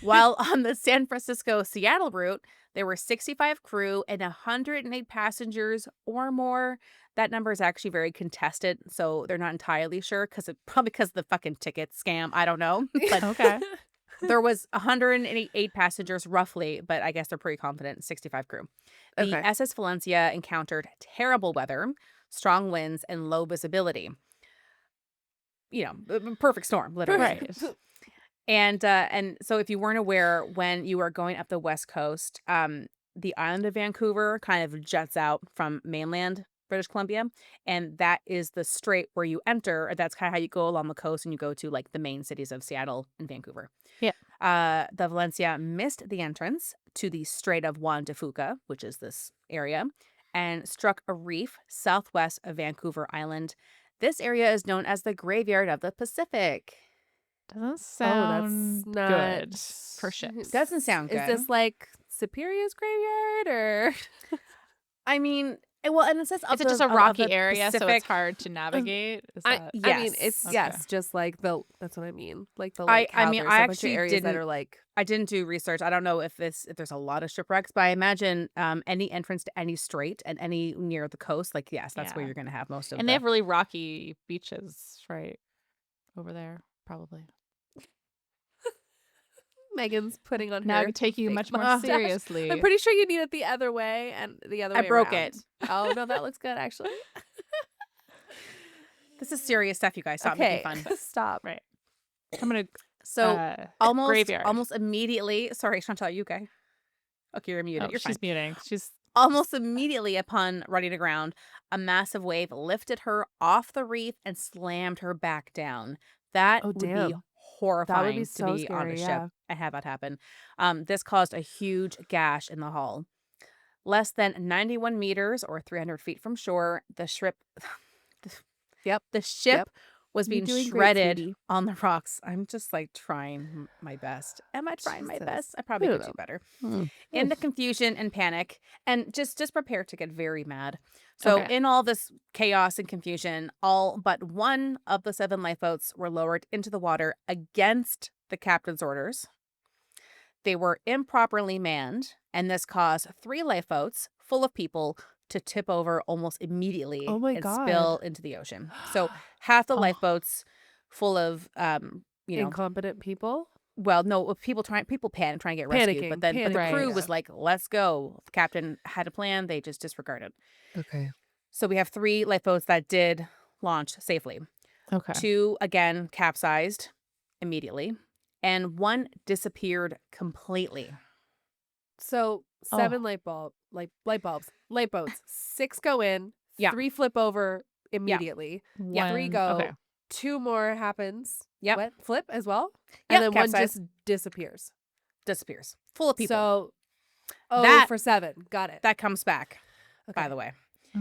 While on the San Francisco-Seattle route, there were 65 crew and 108 passengers or more. That number is actually very contested, so they're not entirely sure probably because of the fucking ticket scam. I don't know. But Okay. there was 108 passengers roughly, but I guess they're pretty confident. 65 crew. The Okay. SS Valencia encountered terrible weather, strong winds, and low visibility. Perfect storm, literally. Right. And so if you weren't aware, when you are going up the West Coast, the island of Vancouver kind of juts out from mainland British Columbia, and that is the strait where you enter. That's kind of how you go along the coast, and you go to like the main cities of Seattle and Vancouver. Yeah. The Valencia missed the entrance to the Strait of Juan de Fuca, which is this area, and struck a reef southwest of Vancouver Island. This area is known as the Graveyard of the Pacific. Doesn't sound not good for ships. Doesn't sound good. Is this like Superior's graveyard or? I mean, and it says Is it just a rocky area, so it's hard to navigate? Is that... I mean, it's Yes. yes, just like that's what I mean. Like the I lake house. mean, There's I a bunch of actually areas that didn't- are like I didn't do research. I don't know if there's a lot of shipwrecks, but I imagine any entrance to any strait and any near the coast, like yes, that's where Yeah. you're going to have most of. And they have really rocky beaches, right? Over there, probably. Megan's putting on Now I her can take you fake much more mustache. seriously. I'm pretty sure you need it the other way and the other way I broke around. it. Oh no, that looks good actually. This is serious stuff, you guys. Stop Okay, making fun. stop. Right. I'm gonna So graveyard. almost immediately. Sorry, Chantal, you okay? Okay, you're muted. Oh, You're fine. she's muting. She's Almost immediately upon running aground, a massive wave lifted her off the reef and slammed her back down. That Oh, would be damn. horrifying so to be on scary, a yeah. ship and have that happen. This caused a huge gash in the hull. Less than 91 meters or 300 feet from shore, the ship Yep. the ship Yep. was You're being doing great, shredded sweetie. on the rocks. I'm just like trying my best. Am I trying my Jesus. best? I probably I could don't do better. Hmm. In the confusion and panic, and just prepare to get very mad. So Okay. in all this chaos and confusion, all but one of the 7 lifeboats were lowered into the water against the captain's orders. they were improperly manned, and this caused 3 lifeboats full of people to tip over almost immediately Oh my and God. spill into the ocean. So half the Oh, lifeboats full of, Incompetent people? well, no, people panic trying to get rescued, but Panicking, the Right. crew yeah. was like, "Let's go." The captain had a plan, they just disregarded. Okay. So we have 3 lifeboats that did launch safely. okay. 2 again capsized immediately, and 1 disappeared completely. So Oh, 7 light bulbs, light boats. 6 go in, Yeah. 3 flip over Yeah. immediately. Yeah. 3 one. Okay. go, 2 more happens. Yep. What? Flip as well? And Yep, then 1 capsized. just disappears. Disappears. Full of people. So, oh, That for 7. Got it. that comes back, by Okay. the way.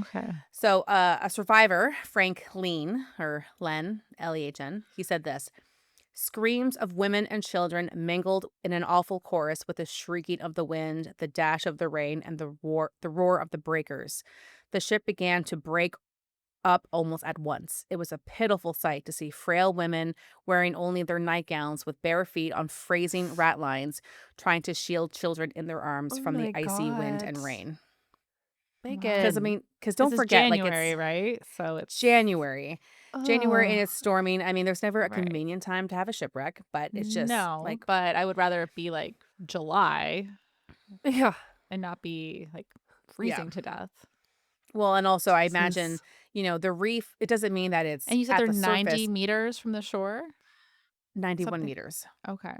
Okay. So, a survivor, Frank Lean, or Len, Lehn, he said this: "Screams of women and children mingled in an awful chorus with the shrieking of the wind, the dash of the rain, and the roar of the breakers. The ship began to break up almost at once. It was a pitiful sight to see frail women wearing only their nightgowns with bare feet on freezing ratlines, trying to shield children in their arms Oh from the my icy wind and God. rain." Because Megan. don't This is forget, like, January, it's right? So it's January. January and Oh. it's storming. I mean, there's never a right. convenient time to have a shipwreck, but it's just No, like, but I would rather it be like July Yeah. and not be like yeah. freezing to death. Well, and also I Jesus. imagine, the reef, it doesn't mean that it's And you said at they're the 90 surface, meters from the shore? 91 Something. meters. Okay.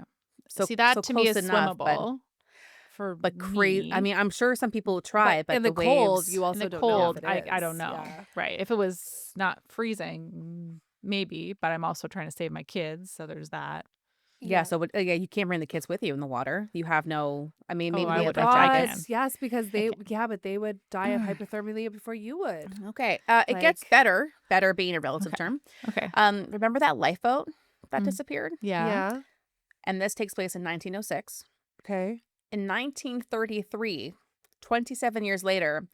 So See, that to me close is enough, swimmable for crazy. I me. mean, I'm sure some people will But try, but in the the cold, waves, you In the also don't know if cold, it I don't is. know. Yeah. Right. If it was not freezing, maybe, but I'm also trying to save my kids, so there's that. yeah. Yeah. So you can't bring the kids with you in the water. You have no. I mean, Oh, maybe I they Well, have would life if I jackets. can. yes, because I they, can. yeah, but they would die of hypothermia before you would. Okay. It gets Like, better. Better being a relative Okay. term. Okay. Remember that lifeboat that Mm. disappeared? Yeah. yeah. And this takes place in 1906. Okay. In 1933, 27 years later,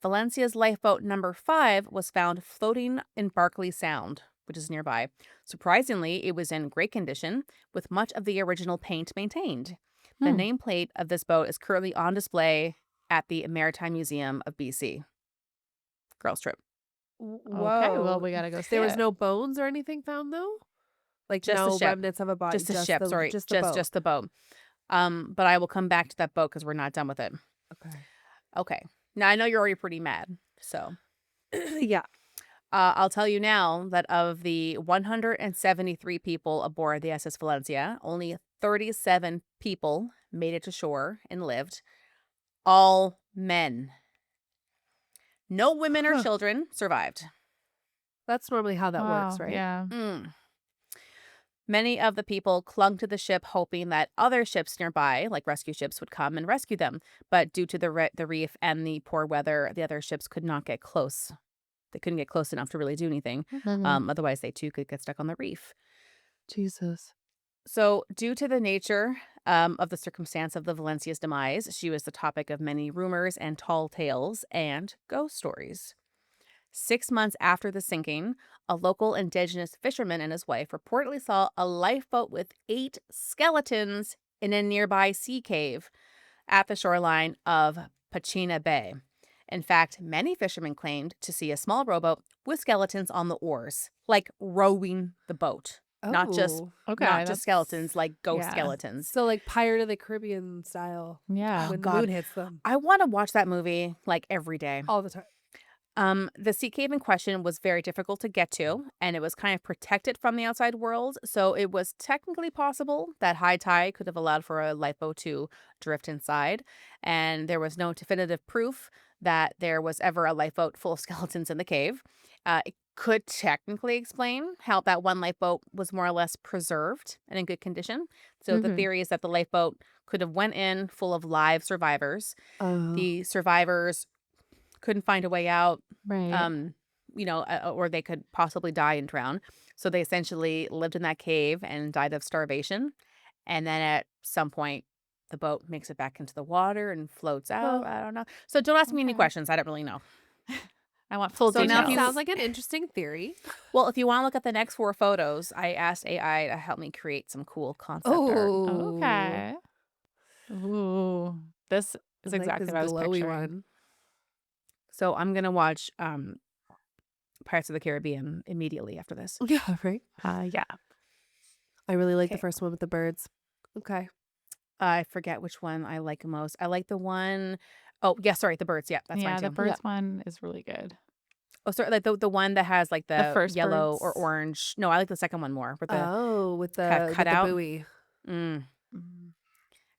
Valencia's lifeboat number 5 was found floating in Barkley Sound, which is nearby. Surprisingly, it was in great condition, with much of the original paint maintained. The Hmm. nameplate of this boat is currently on display at the Maritime Museum of BC. Girls trip. Okay. Well, Whoa. we gotta go see There was it. no bones or anything found though? Like Just the no ship. remnants of a body, Just the ship. Sorry, just the boat. just the boat. But I will come back to that boat because we're not done with it. Okay. Okay. Now I know you're already pretty mad, so Yeah. I'll tell you now that of the 173 people aboard the SS Valencia, only 37 people made it to shore and lived. All men. No women or Huh. children survived. That's normally how that works, Wow. right? Yeah. Many of the people clung to the ship, hoping that other ships nearby, like rescue ships, would come and rescue them. But due to the reef and the poor weather, the other ships could not get close. They couldn't get close enough to really do anything. Otherwise, they too could get stuck on the reef. Jesus. So, due to the nature of the circumstance of the Valencia's demise, she was the topic of many rumors and tall tales and ghost stories. 6 months after the sinking, a local indigenous fisherman and his wife reportedly saw a lifeboat with 8 skeletons in a nearby sea cave at the shoreline of Pachina Bay. In fact, many fishermen claimed to see a small rowboat with skeletons on the oars, like rowing the boat. Not just Oh. Okay. not just That's skeletons, like ghost yeah. skeletons. So like Pirate of the Caribbean style Yeah. Oh, when the God. moon hits them I want to watch that movie like every day. all the time. The sea cave in question was very difficult to get to, and it was kind of protected from the outside world, so it was technically possible that high tide could have allowed for a lifeboat to drift inside, and there was no definitive proof that there was ever a lifeboat full of skeletons in the cave. It could technically explain how that one lifeboat was more or less preserved and in good condition. So the Mhm. theory is that the lifeboat could have went in full of live survivors. Oh. The survivors couldn't find a way out, Right. or they could possibly die and drown. So they essentially lived in that cave and died of starvation. And then at some point, the boat makes it back into the water and floats out. Huh. I don't know. So don't ask me any Okay. questions. I don't really know. I want full So now if details. you- Sounds like an interesting theory. Well, if you want to look at the next 4 photos, I asked AI to help me create some cool concept art. Oh. Okay. Ooh, this is I like exactly this what I was glowy picturing. one. So I'm gonna watch Pirates of the Caribbean immediately after this. Yeah, right. Yeah. I really like the Okay. first one with the birds. Okay. I forget which one I like most. I like the one oh, yeah, sorry, the birds. Yeah, that's fine Yeah, the too. Yeah. birds one is really good. Oh, sorry, like the one that has like The the first yellow or birds. orange. No, I like the second one more with the Oh, kind of with cut the out. buoy. Mm. Mm.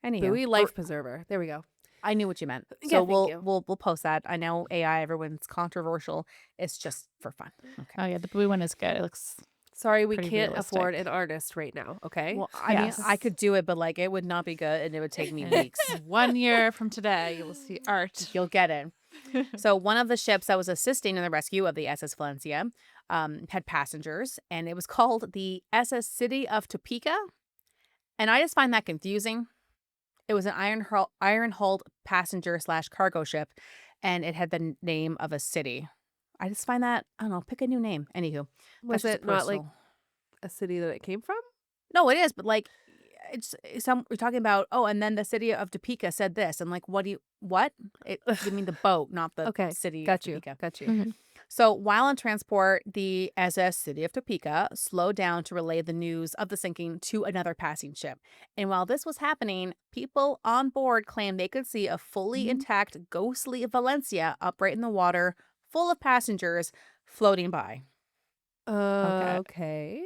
Anywho, Buoy life preserver. There we go. I knew what you meant. Yeah, So thank we'll you. we'll we'll post that. I know AI, everyone's controversial. It's just for fun. Okay. Oh yeah, the blue one is good. It looks Sorry, we pretty can't afford realistic. an artist right now, okay? Well, I mean, I Yes. could do it, but like it would not be good and it would take me And weeks. 1 year from today, you will see art. You'll get it. So one of the ships that was assisting in the rescue of the SS Valencia had passengers, and it was called the SS City of Topeka. And I just find that confusing. It was an iron-hulled passenger slash cargo ship, and it had the name of a city. I just find that, I don't know, pick a new name. Anywho, Was that's just a it not like personal. a city that it came from? No, it is, but like it's some we're talking about, oh, and then the city of Topeka said this. And like, what? You mean the boat, not the Okay, city of got you. Topeka. Got you. Mhm. So while on transport, the SS City of Topeka slowed down to relay the news of the sinking to another passing ship. And while this was happening, people on board claimed they could see a fully intact, ghostly Valencia upright in the water, full of passengers floating by. Okay. Okay.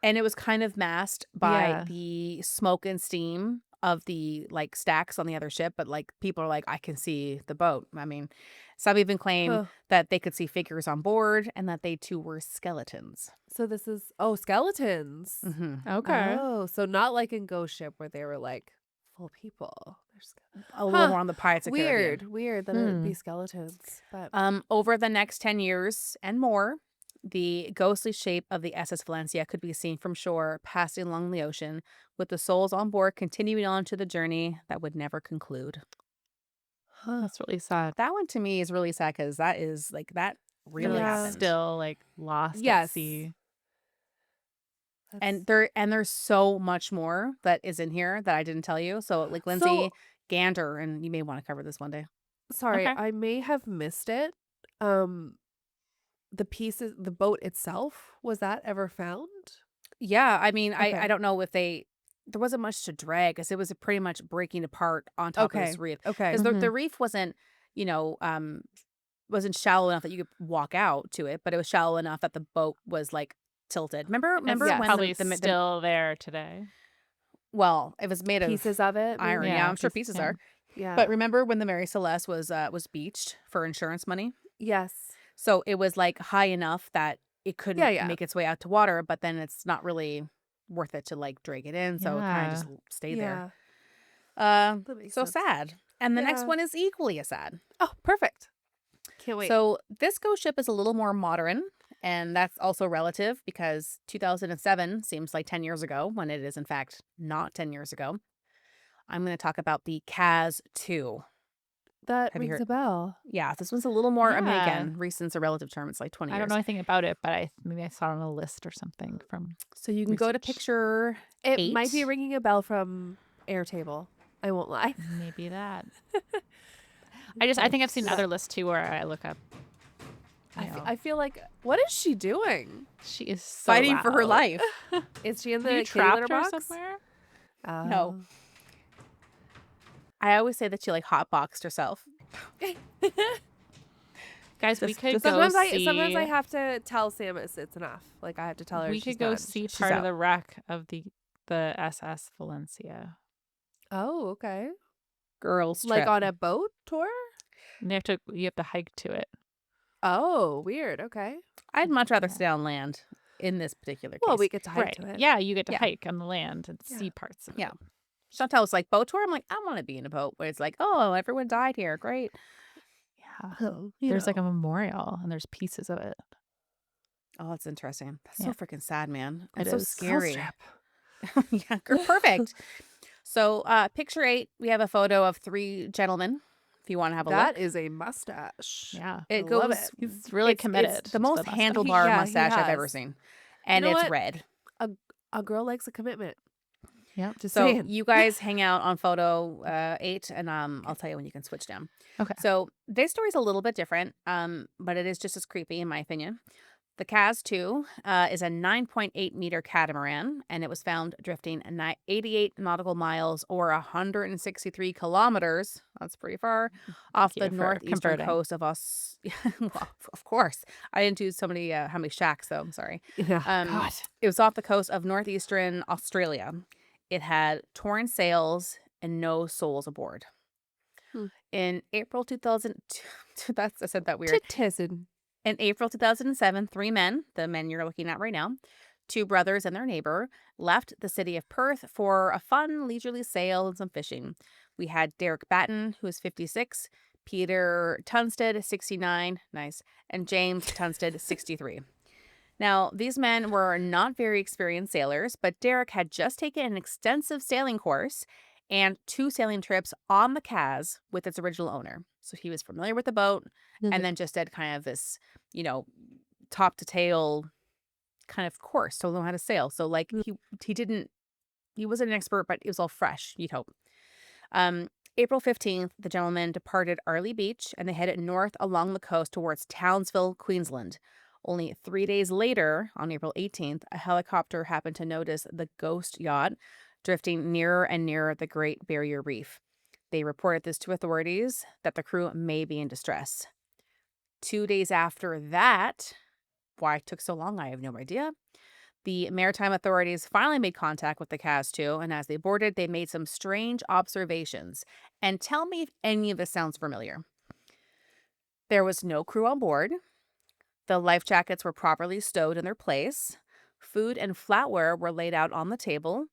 And it was kind of masked by Yeah. the smoke and steam of the like stacks on the other ship, but like people are like, I can see the boat. I mean, some even claim Huh. that they could see figures on board and that they too were skeletons. So this is skeletons. Hmm. Okay. Oh, so not like in Ghost Ship where they were like full people. A little Huh. more on the Pirates of the Caribbean. Weird that it'd be skeletons. But Over the next 10 years and more, the ghostly shape of the SS Valencia could be seen from shore, passing along the ocean, with the souls on board continuing on to the journey that would never conclude. huh. That's really sad. That one to me is really sad because that is like that They're really like happened. still like lost at Yes. sea. And there's so much more that is in here that I didn't tell you. So like Lindsay So Gander, and you may want to cover this one day. sorry, Okay. I may have missed it. The pieces, the boat itself, was that ever found? Yeah, I mean, I Okay. don't know if there wasn't much to drag because it was pretty much breaking apart on top of this Okay. reef. Okay. Because the reef wasn't, you know, wasn't shallow enough that you could walk out to it, but it was shallow enough that the boat was like tilted. Remember It's Yes. when probably the still there today. well, it was made of Pieces of it, iron. maybe? Yeah, Yeah, I'm sure pieces yeah. are. Yeah. But remember when the Mary Celeste was beached for insurance money? Yes. So it was like high enough that it couldn't Yeah. make its way out to water, but then it's not really worth it to like drag it in. So it kind of Yeah. just stayed there. Yeah. That makes So sense. sad. And the next Yeah. one is equally as sad. Oh, perfect. Can't wait. So this ghost ship is a little more modern, and that's also relative because 2007 seems like 10 years ago when it is in fact not 10 years ago. I'm going to talk about the Kaz 2. That Have you rings heard? a bell. Yeah, this one's a little more, I mean, Yeah. again, recent's a relative term. It's like 20 I years. don't know anything about it, but maybe I saw it on a list or something from So you can go to research. picture It might be 8. ringing a bell from Airtable. I won't lie. maybe that. I think I've seen other lists too where I look up. you know, I feel like, what is she doing? she is so Fighting for her loud. life. Is she in Have the you kitty litter trapped her box? somewhere? No. Oh. I always say that she like hotboxed herself. Guys, we Just- could just- go Sometimes see. sometimes I have to tell Sam it's enough. Like I have to tell her we she's could go done. see She's part out. of the wreck of the SS Valencia. Oh, okay. Girls Like trip. on a boat tour? And you have to hike to it. Oh, weird. Okay. I'd much rather Yeah. stay on land in this particular case. Well, we get to hike Right. to it. Yeah, you get to Yeah. hike on the land and Yeah. see parts of Yeah. it. Chantel was like, boat tour? I'm like, I want to be in a boat where it's like, oh, everyone died here. Great. Yeah. Oh, There's like a memorial and there's pieces of it. Oh, that's interesting. That's Yeah. so freaking sad, man. It It's so is. scary. Girls Yeah, perfect. So picture 8, we have a photo of 3 gentlemen, if you want to have a That look. is a mustache. Yeah. It I love goes it. He's really committed. It's the to most mustache. handlebar Yeah, he mustache I've ever has. seen. And know it's what? red. A girl likes a commitment. Yep. Just So saying. you guys hang out on photo 8, and I'll tell you when you can switch down. Okay. So this story's a little bit different, but it is just as creepy in my opinion. The Kaz 2 is a 9.8-meter catamaran, and it was found drifting 88 nautical miles or 163 kilometers. That's pretty far off you the for northeastern converting. coast of well, of course, I didn't do so many how many shacks though. I'm sorry. Yeah. Um, it was off the coast of northeastern Australia. It had torn sails and no souls aboard. Hmm. In April 2000, I said that weird. Titizen. In April 2007, 3 men, the men you're looking at right now, 2 brothers and their neighbor, left the city of Perth for a fun, leisurely sail and some fishing. We had Derek Batten, who is 56, Peter Tunstead, 69, nice, and James Tunstead, 63. Now, these men were not very experienced sailors, but Derek had just taken an extensive sailing course and 2 sailing trips on the Kaz with its original owner. So he was familiar with the boat and then just did kind of this, top to tail kind of course to learn how to sail. So like he wasn't an expert, but it was all fresh, you'd hope. April 15th, the gentlemen departed Arley Beach and they headed north along the coast towards Townsville, Queensland. Only 3 days later, on April 18th, a helicopter happened to notice the ghost yacht drifting nearer and nearer the Great Barrier Reef. They reported this to authorities that the crew may be in distress. 2 days after that, why it took so long, I have no idea. The maritime authorities finally made contact with the Kaz 2, and as they boarded, they made some strange observations. And tell me if any of this sounds familiar. There was no crew on board. The life jackets were properly stowed in their place. Food and flatware were laid out on the table.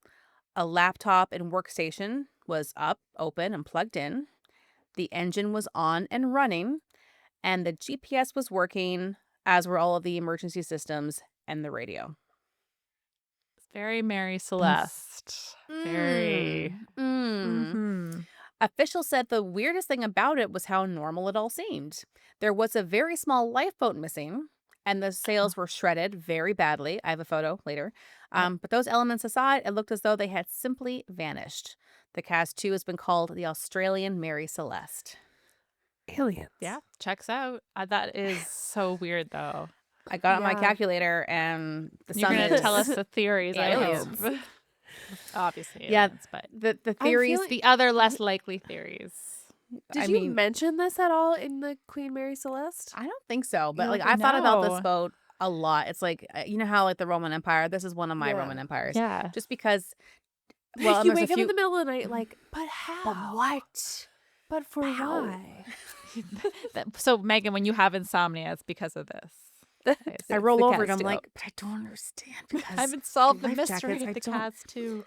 A laptop and workstation was up, open, and plugged in. The engine was on and running. And the GPS was working, as were all of the emergency systems and the radio. It's very Mary Celeste. Very. Officials said the weirdest thing about it was how normal it all seemed. There was a very small lifeboat missing, and the sails were shredded very badly. I have a photo later. But those elements aside, it looked as though they had simply vanished. The Kaz 2 has been called the Australian Mary Celeste. Aliens. Yeah, checks out. That is so weird, though. I got out my Yeah. calculator, and the You're sun going to is tell us the theories I aliens. have. Obviously, Yeah, aliens, but the theories. like- the other less likely theories. Did you mention this at all in the Queen Mary Celeste? I don't think so, but You like don't I thought about this know. boat a lot. It's like you know how like the Roman Empire. This is one of my Yeah. Roman empires. Yeah. Just because. Well, and you there's wake a up few. in the middle of the night like, but how? But what? But for How? why? So, Megan, when you have insomnia, it's because of this. I roll over and I'm like, but I don't understand because I haven't solved the life mystery jackets, of I the don't- cats too.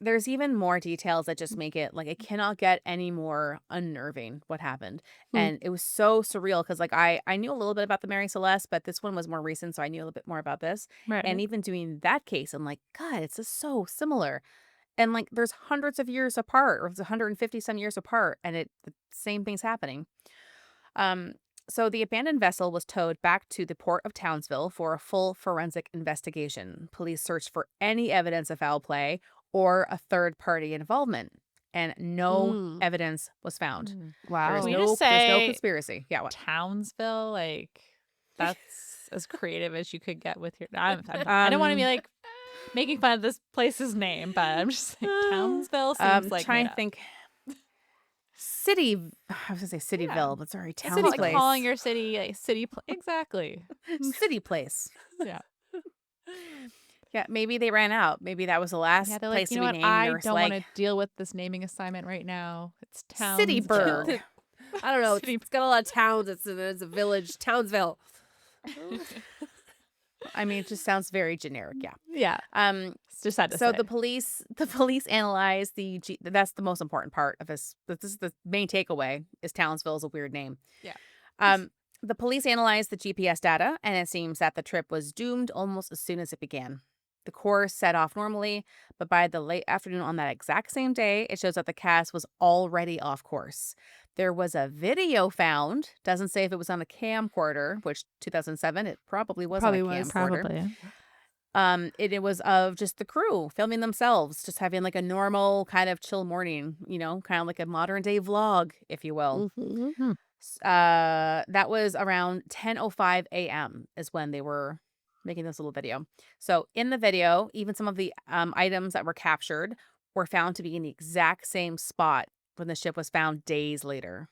There's even more details that just make it like it cannot get any more unnerving what happened. And it was so surreal because like I knew a little bit about the Mary Celeste, but this one was more recent, so I knew a little bit more about this. Right. And even doing that case, I'm like, God, it's just so similar. And like there's hundreds of years apart, or it's 150 some years apart, and the same thing's happening. So the abandoned vessel was towed back to the port of Townsville for a full forensic investigation. Police searched for any evidence of foul play or a third-party involvement, and no evidence was found. Wow. There's Can we no, just there's no say conspiracy. Yeah, what? Townsville, like that's as creative as you could get with your. I don't want to be like making fun of this place's name, but I'm just saying Townsville seems like trying made to up. think. I was gonna say Cityville, but sorry, city Townsville. place. Calling your city a city exactly. City place. Yeah. Yeah, maybe they ran out. Maybe that was the last Yeah, they're place like, you to know be what? named. I There's don't like want to deal with this naming assignment right now. It's Townsville. Cityburg. I don't know. City- It's got a lot of towns. It's a village, Townsville. I mean, it just sounds very generic. Yeah. Yeah. Just had to So say. the police analyzed that's the most important part of this. This is the main takeaway is Townsville is a weird name. Yeah. The police analyzed the GPS data, and it seems that the trip was doomed almost as soon as it began. The course set off normally, but by the late afternoon on that exact same day, it shows that the Cass was already off course. There was a video found. Doesn't say if it was on a camcorder, which 2007 it probably was on a camcorder. Probably. It was of just the crew filming themselves, just having like a normal kind of chill morning, kind of like a modern day vlog, if you will. Mhm. Hmm. That was around 10:05 a.m. is when they were making this little video. So in the video, even some of the items that were captured were found to be in the exact same spot when the ship was found days later.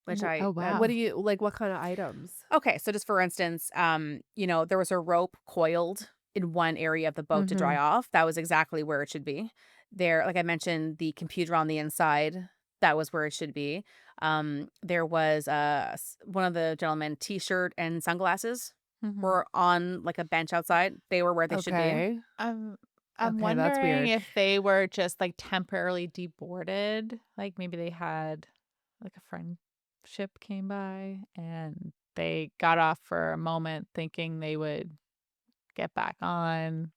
Which Oh, What wow. do you like, what kinda items? okay, so just for instance, there was a rope coiled in one area of the boat to dry Mhm. off. That was exactly where it should be. There, like I mentioned, the computer on the inside, that was where it should be. There was one of the gentlemen t-shirt and sunglasses Mhm. were on like a bench outside. They were where they should be. Okay. I'm I'm Okay, that's wondering weird. if they were just, like, temporarily deboarded, like, maybe they had like, a friendship came by, and they got off for a moment thinking they would get back on.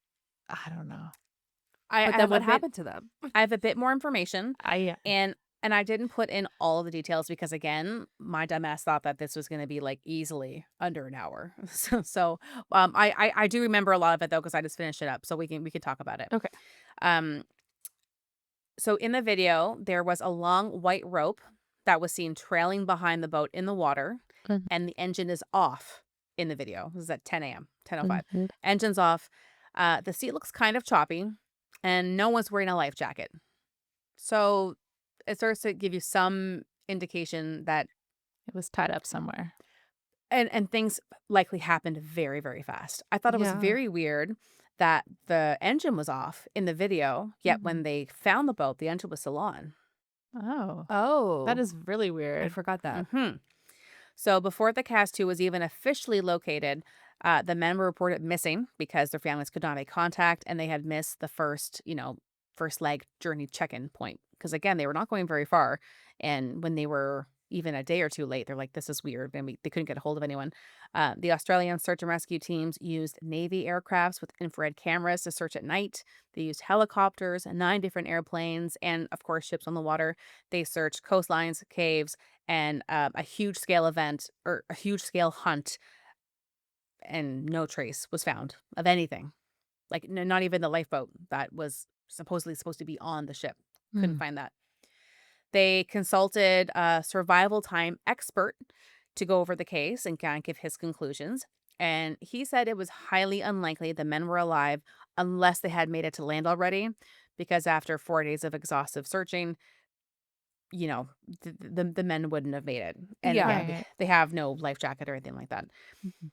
I don't know. I, But I then have a what bit happened to them? I have a bit more information, I and I didn't put in all of the details because again, my dumbass thought that this was going to be like easily under an hour. I do remember a lot of it though because I just finished it up, so we can talk about it. Okay. Um, so in the video, there was a long white rope that was seen trailing behind the boat in the water, Mhm. and the engine is off in the video. This is at 10 a.m., 10:05. Mhm. Engine's off. The seat looks kind of choppy, and no one's wearing a life jacket. So it starts to give you some indication that It was tied up somewhere. and things likely happened very, very fast. I thought it was Yeah. very weird that the engine was off in the video, yet when Mhm. they found the boat, the engine was still on. Oh, that Oh, is really I weird. forgot that. Hmm. So before the cast 2 was even officially located, the men were reported missing because their families could not make contact and they had missed the first leg journey check-in point. Because again, they were not going very far. And when they were even a day or two late, they're like, this is weird. And they couldn't get a hold of anyone. The Australian search and rescue teams used Navy aircrafts with infrared cameras to search at night. They used helicopters, 9 different airplanes, and of course, ships on the water. They searched coastlines, caves, and a huge scale event or a huge scale hunt, and no trace was found of anything. Like not even the lifeboat that was supposedly supposed to be on the ship. Couldn't Mm. find that. They consulted a survival time expert to go over the case and kind of give his conclusions. And he said it was highly unlikely the men were alive unless they had made it to land already, because after 4 days of exhaustive searching, you know, the men wouldn't have made it. And Yeah. again, Right. they have no life jacket or anything like that. Mhm.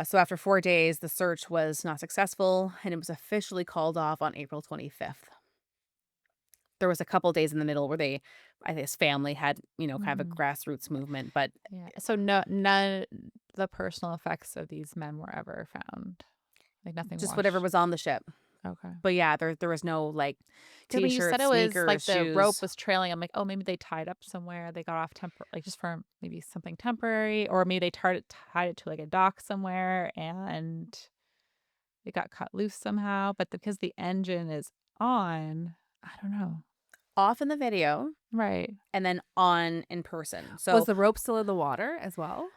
So after 4 days, the search was not successful and it was officially called off on April 25th. There was a couple days in the middle where I think his family had, kind of a Mhm. grassroots movement, but Yeah. So none the personal effects of these men were ever found. Like nothing just whatever washed. was on the ship. Okay. But yeah, there was no like Because when you said t-shirts, it was sneakers, like the rope shoes. was trailing, I'm like, oh, maybe they tied up somewhere. They got off like just for maybe something temporary, or maybe they tied it to like a dock somewhere and it got cut loose somehow. But because the engine is on, I don't know. Off in the video Right. and then on in person. Was So the rope still in the water as well?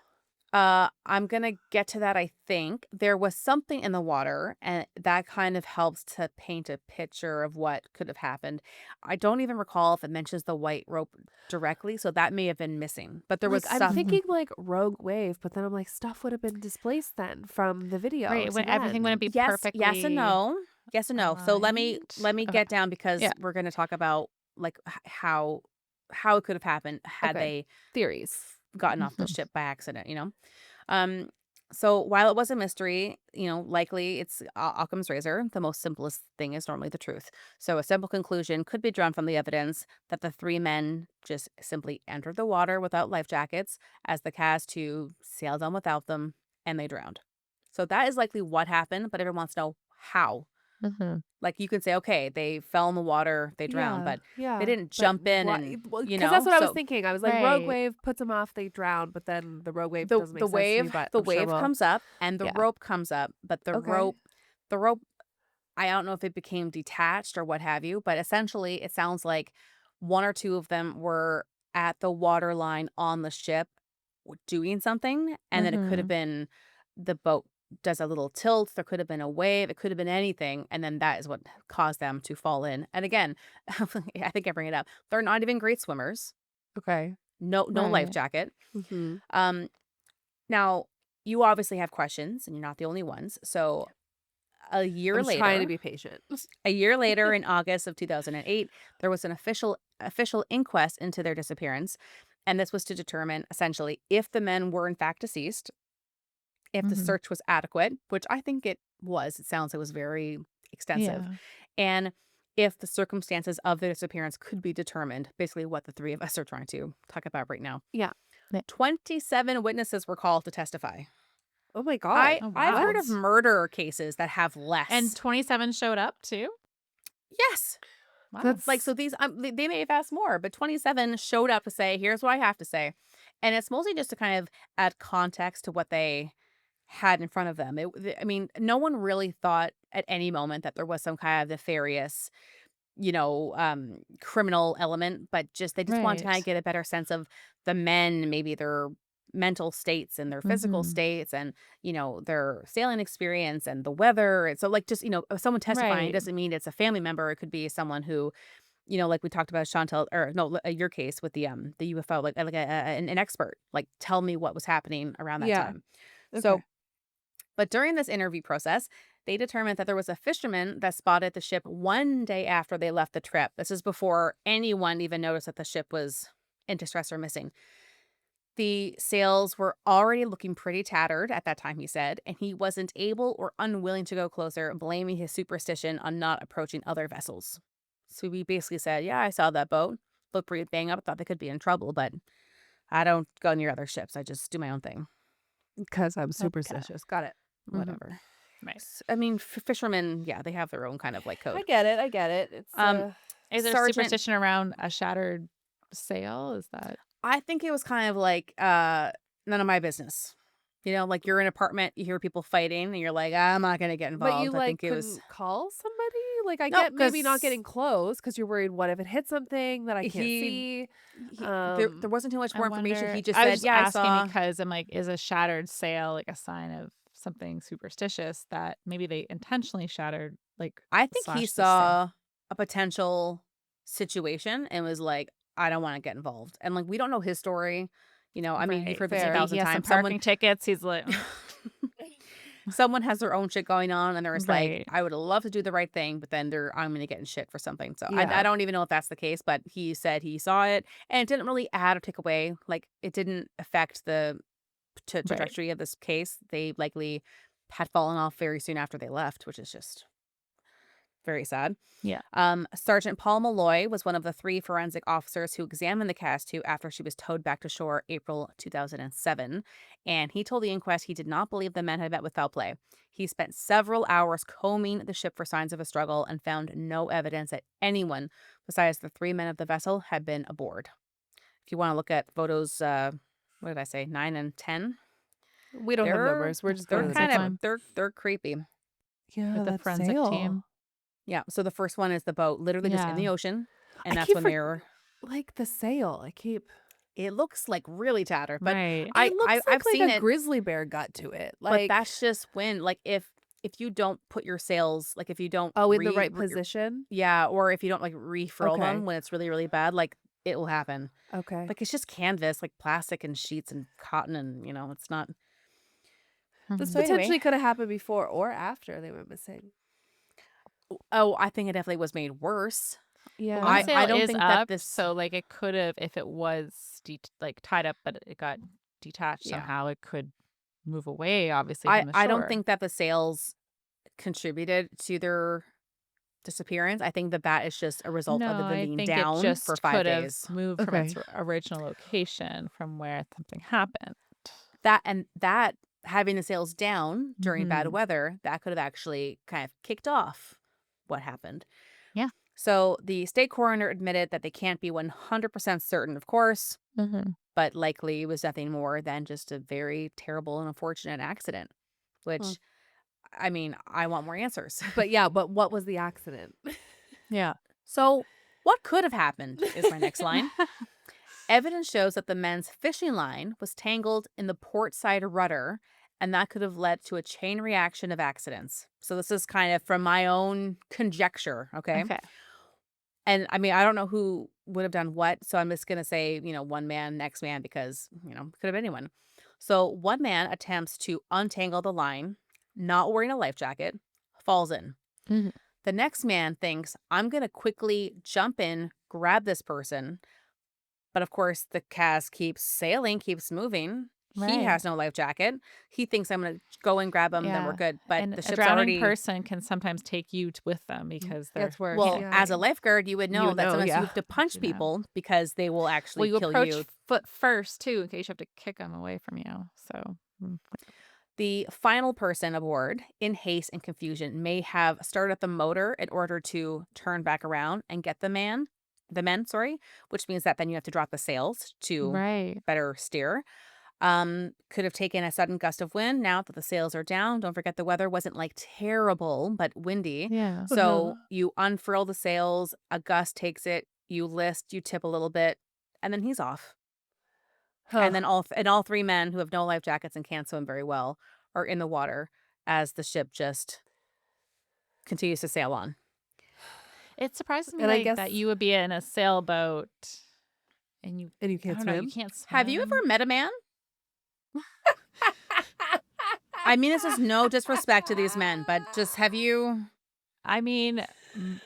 I'm gonna get to that. I think there was something in the water, and that kind of helps to paint a picture of what could have happened. I don't even recall if it mentions the white rope directly, so that may have been missing. But there was Like, I'm stuff. Mhm. thinking, like, rogue wave, but then I'm like, stuff would have been displaced then from the video Right. to When everything wouldn't then. be Yes and perfectly no, yes and no. So aligned. let me Okay. get down because Yeah. we're gonna talk about like how it could have happened had Okay. they Theories. gotten off the Mhm. ship by accident. Um, so while it was a mystery, likely it's Occam's razor. The most simplest thing is normally the truth. So a simple conclusion could be drawn from the evidence that the 3 men just simply entered the water without life jackets as the cast 2 sailed on without them and they drowned. So that is likely what happened, but everyone wants to know how. Mhm. Like you could say, okay, they fell in the water, they drowned, Yeah, but they yeah, didn't but jump in why? and, Well, because that's what I was so thinking. I was like, rogue Right. wave puts them off, they drown, but then the rogue wave The doesn't the make sense to me, wave but the I'm sure wave we'll comes up and the yeah. rope comes up, but Okay. the rope, I don't know if it became detached or what have you, but essentially it sounds like 1 or 2 of them were at the water line on the ship doing something, and then it could have Mhm. been the boat does a little tilt. There could have been a wave. It could have been anything. And then that is what caused them to fall in. And again, I think I bring it up. They're not even great swimmers. Okay. No life Right. jacket. Mm-hmm. Now, you obviously have questions, and you're not the only ones. So a year I'm trying to later, be patient. in August of 2008, there was an official inquest into their disappearance, and this was to determine essentially if the men were in fact deceased, if the Mhm. search was adequate, which I think it was. It sounds like it was very extensive, Yeah. and if the circumstances of their disappearance could be determined. Basically, what the three of us are trying to talk about right now. Yeah. 27 witnesses were called to testify. Oh my God. Oh, I've heard wow. of murder cases that have less. And 27 showed up too? Yes. Wow. That's Like, so these, they may have asked more, but 27 showed up to say, here's what I have to say. And it's mostly just to kind of add context to what they had in front of them. I mean, no one really thought at any moment that there was some kind of nefarious, criminal element, but they just wanted to kind of Right. get a better sense of the men, maybe their mental states and their physical Mhm. states and, their sailing experience and the weather. And so, like, just, if someone testifying Right. doesn't mean it's a family member. It could be someone who, like we talked about Chantel, or no, your case with the UFO, like an expert, like, tell me what was happening around that yeah. time. Okay. So, but during this interview process, they determined that there was a fisherman that spotted the ship one day after they left the trip. This is before anyone even noticed that the ship was in distress or missing. The sails were already looking pretty tattered at that time, he said, and he wasn't able or unwilling to go closer, blaming his superstition on not approaching other vessels. So he basically said, yeah, I saw that boat. Looked pretty bang up. Thought they could be in trouble, but I don't go near other ships. I just do my own thing. Because I'm Okay. superstitious. Got it. Whatever. Right. I mean, fishermen, yeah, they have their own kind of like I code. get it. I get it. It's Um, Is there Sergeant, superstition around a shattered sail? Is that I think it was kind of like none of my business. Like you're in an apartment, you hear people fighting, and you're like, I'm not gonna get But you involved. I like think it was couldn't call somebody? Like I no, get maybe not getting close because you're worried what if it hits something that I can't he, see. there wasn't too much I more information. wonder. He just I was said, just yeah, I asking saw. because I'm like, is a shattered sail like a sign of something superstitious that maybe they intentionally shattered, like I think he slashed the sail? saw a potential situation and was like, I don't want to get involved. And like we don't know his story. I mean, you've Right. heard this a Fair. Maybe he thousand has some times. Someone parking tickets. He's like, someone has their own shit going on and they're just like, right. I would love to do the right thing, but then I'm gonna get in shit for something. So I Yeah. don't even know if that's the case, but he said he saw it and it didn't really add or take away. Like it didn't affect the Right. trajectory of this case. They likely had fallen off very soon after they left, which is just very sad. Yeah. Sergeant Paul Malloy was one of the 3 forensic officers who examined the cast too after she was towed back to shore April 2007. And he told the inquest he did not believe the men had met with foul play. He spent several hours combing the ship for signs of a struggle and found no evidence that anyone besides the 3 men of the vessel had been aboard. If you want to look at photos, what did I say, 9 and 10? We don't have They're numbers. We're just they're going to the That's kind next of one. fine. they're creepy. Yeah, With the that forensic sail. team. Yeah. So the first one is the boat literally just in Yeah. the ocean, I and that's keep when they were. like the sail. I keep. It looks like really tattered, but Right. I, It looks I've like seen a it. grizzly bear got to it. But Like that's just when, like, if you don't put your sails, like, if you don't oh, in the right position. yeah, or if you don't like refurl Okay. them when it's really really bad, like it will happen. Okay. Like it's just canvas, like plastic and sheets and cotton, and This it's not. Mhm. So anyway, potentially could have happened before or after they went missing. oh, I think it definitely was made worse. Yeah. One I sail don't is think that up, this. so like it could have, if it was like tied up, but it got detached Yeah, somehow, it could move away, obviously, from the I don't shore. think that the sails contributed to their disappearance. I think that is just a result of No, them I being think it down for just 5 could have days. moved from its Okay. original location from where something happened. That having the sails down during bad Mhm. weather, that could have actually kind of kicked off what happened. Yeah. So the state coroner admitted that they can't be 100% certain, of course, Mhm. but likely it was nothing more than just a very terrible and unfortunate accident, Hmm. which, I mean, I want more answers. But yeah, but what was the accident? Yeah. So what could have happened is my next line. Evidence shows that the men's fishing line was tangled in the port side rudder and that could have led to a chain reaction of accidents. So this is kind of from my own conjecture, okay? Okay. And I mean, I don't know who would have done what, so I'm just gonna say, one man, next man, because, could have been anyone. So one man attempts to untangle the line, not wearing a life jacket, falls in. Mhm. The next man thinks, I'm gonna quickly jump in, grab this person. But of course, the cast keeps sailing, keeps moving. He Right. has no life jacket. He thinks I'm gonna go and grab him, then we're Yeah. good. But And the a ship's drowning already person can sometimes take you with them because they're It's worse, well, yeah. as a lifeguard, you would know that sometimes you Yeah. have to punch you know. people because they will Well, actually you kill approach you. foot first too, in case you have to kick them away from you. So, The final person aboard, in haste and confusion, may have started up the motor in order to turn back around and get the men, sorry, which means that then you have to drop the sails to right. better steer. Could have taken a sudden gust of wind. Now that the sails are down, don't forget the weather wasn't like terrible, but windy. Yeah. So you unfurl the sails, a gust takes it, you list, you tip a little bit, and then he's off. Huh. And then all three men who have no life jackets and can't swim very well are in the water as the ship just continues to sail on. It surprises me And I like guess that you would be in a sailboat and and you I can't don't know, you swim? can't Have you ever swim. met a man? I mean, this is no disrespect to these men, but just have you? I mean,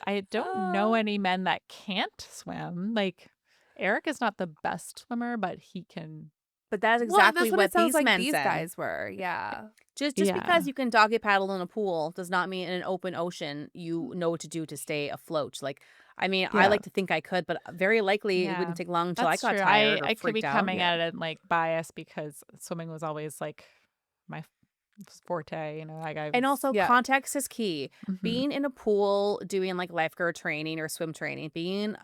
I don't know Uh, any men that can't swim. Like Eric is not the best swimmer, but he can. But that's well, and exactly that's what it what sounds these like men these said. guys were, yeah. Just because Yeah. you can doggy paddle in a pool does not mean in an open ocean you know what to do to stay afloat. Like, I mean, I Yeah. like to think I could, but very likely it Yeah. wouldn't take long until I That's got true. tired or I could be freaked out. coming Yeah. at it like biased because swimming was always like my forte, like I And was. also, Yeah. context is key. Mhm. Being in a pool, doing like lifeguard training or swim training, being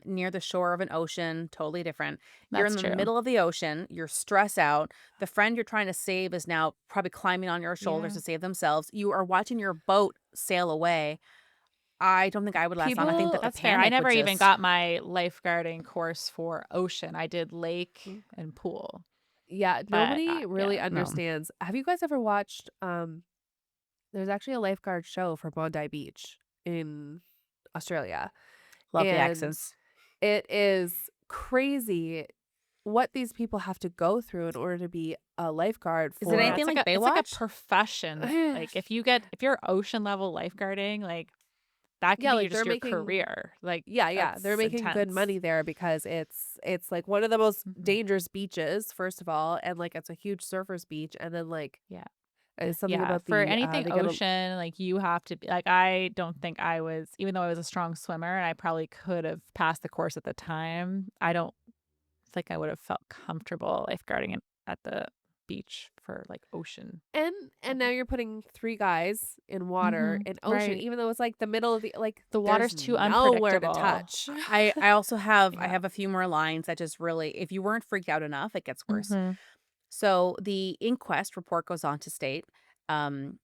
near the shore of an ocean, totally different. You're in That's the true. middle of the ocean, you're stressed out. The friend you're trying to save is now probably climbing on your shoulders Yeah. to save themselves. You are watching your boat sail away. I don't think I would last long. I think that People the That's fair. I panic would never even just got my lifeguarding course for ocean. I did lake Mm. and pool. Yeah, But nobody really yeah, no. understands. Have you guys ever watched, there's actually a lifeguard show for Bondi Beach in Australia, love the and accents. it is crazy what these people have to go through in order to be a lifeguard Is it Yeah, for anything like it's like a Baywatch? profession. Like if you're ocean level lifeguarding, like that could yeah, be like just they're your making career. Like yeah, they're that's making good intense. money there because it's like one of the most Mhm. dangerous beaches, first of all, and like it's a huge surfers beach, and then like Yeah. it's something Yeah, about for the anything they get a ocean, like you have to be like I don't think I was even though I was a strong swimmer and I probably could have passed the course at the time, I don't think I would have felt comfortable lifeguarding at the beach for like ocean. and now you're putting three guys in water in ocean, Right. even though it's like the middle of the like The there's water's too nowhere to unpredictable. touch. I also have I Yeah. have a few more lines that just really, if you weren't freaked out enough, it gets worse. Mhm. So the inquest report goes on to state, um,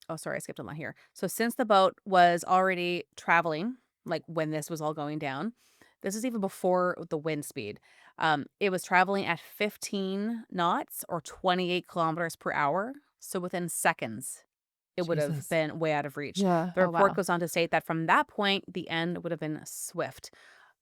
oh, sorry, I skipped a line here. So since the boat was already traveling, like when this was all going down, this is even before the wind speed. It was traveling at 15 knots or 28 kilometers per hour. So within seconds, it would have Jesus. been way out of reach. Yeah. The Oh report wow. goes on to state that from that point, the end would have been swift.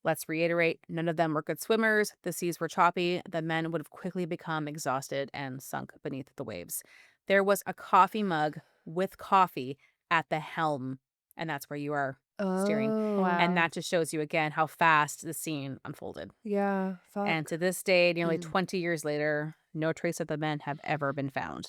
Let's reiterate, none of them were good swimmers. The seas were choppy. The men would have quickly become exhausted and sunk beneath the waves. There was a coffee mug with coffee at the helm, and that's where you are steering. Oh. And Wow. that just shows you again how fast the scene unfolded. Yeah. And Fuck. to this day, nearly Mm. 20 years later, no trace of the men have ever been found.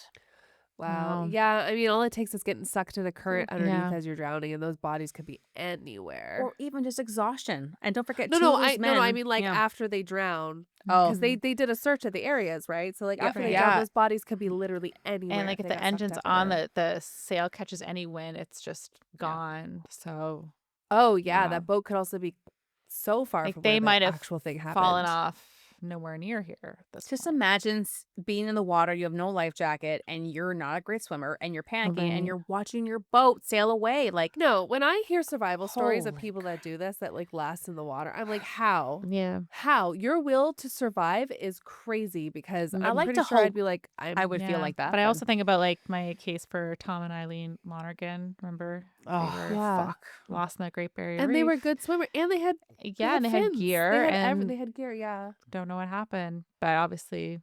Wow. Wow. Yeah. I mean, all it takes is getting sucked in a current underneath Yeah. as you're drowning, and those bodies could be anywhere. Or even just exhaustion. And don't forget, No, two no, of those I men. mean like Yeah. after they drown, Oh, because Mhm. they did a search of the areas, right? So like yeah. after they Right. drown, Yeah. those bodies could be literally And anywhere like if if they the got sucked engine's up in on it. the sail catches any wind, it's just Yeah. gone. So Oh yeah, yeah. that boat could also be so far Like from where they the might have actual thing fallen happened. off nowhere near here at this Just point. imagine being in the water, you have no life jacket, and you're not a great swimmer, and you're panicking, and Right. you're watching your boat sail away. Like, No, when I hear survival stories of holy people that crap. do this, that like last in the water, I'm like, how? Yeah. How? Your will to survive is crazy because I I'm like pretty to sure I'd hope be like, I I'm would feel Yeah. like that, But I but also think about like my case for Tom and Eileen Lonergan. Remember? They oh, were yeah. fuck. lost in the Great Barrier And they were Reef. good swimmer and they Yeah, had and they had fins. gear and They had gear, yeah. don't know what happened. But obviously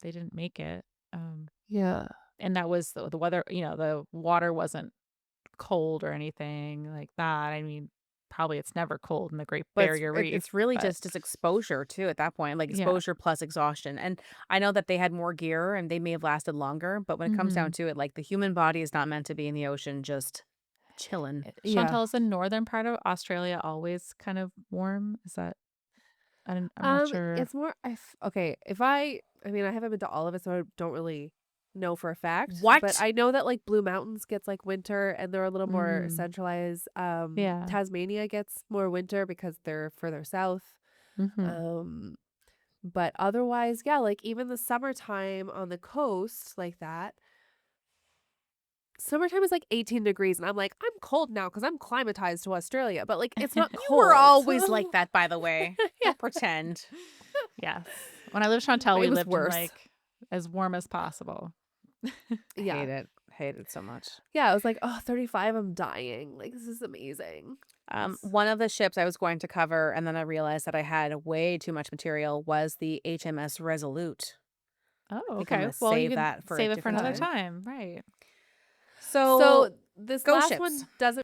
they didn't make it. Um, Yeah. and that was the weather, the water wasn't cold or anything like that. I mean, probably it's never cold in the Great But Barrier Reef, it's really but just exposure too at that point, like yeah. exposure plus exhaustion. And I know that they had more gear and they may have lasted longer, but when it comes down Mhm. to it, like the human body is not meant to be in the ocean just chilling. Yeah. Chantal, is the northern part of Australia always kind of warm? Is that I'm not sure. It's more okay, I mean, I haven't been to all of it, so I don't really know for a fact, but What? I know that like Blue Mountains gets like winter and they're a little more Mm, centralized. yeah. Tasmania gets more winter because they're further south. Mhm. Um, but otherwise, yeah, like even the summertime on the coast like that. Summertime is like 18 degrees and I'm like, I'm cold now because I'm climatized to Australia, but like it's not You were cold. always like that, by the way. Yeah. Don't pretend. Yes. When I lived in Chantal, we It was lived in worse. like as warm as possible. Yeah. Hate it. Hate it so much. Yeah, I was like, "Oh, 35, I'm dying. Like, this is amazing." One of the ships I was going to cover, and then I realized that I had way too much material, was the HMS Resolute. Oh, I think I'm okay. going to Well, you save can that for a save it for different another Okay. time. time. Right. So, So, this ghost last ships. one doesn't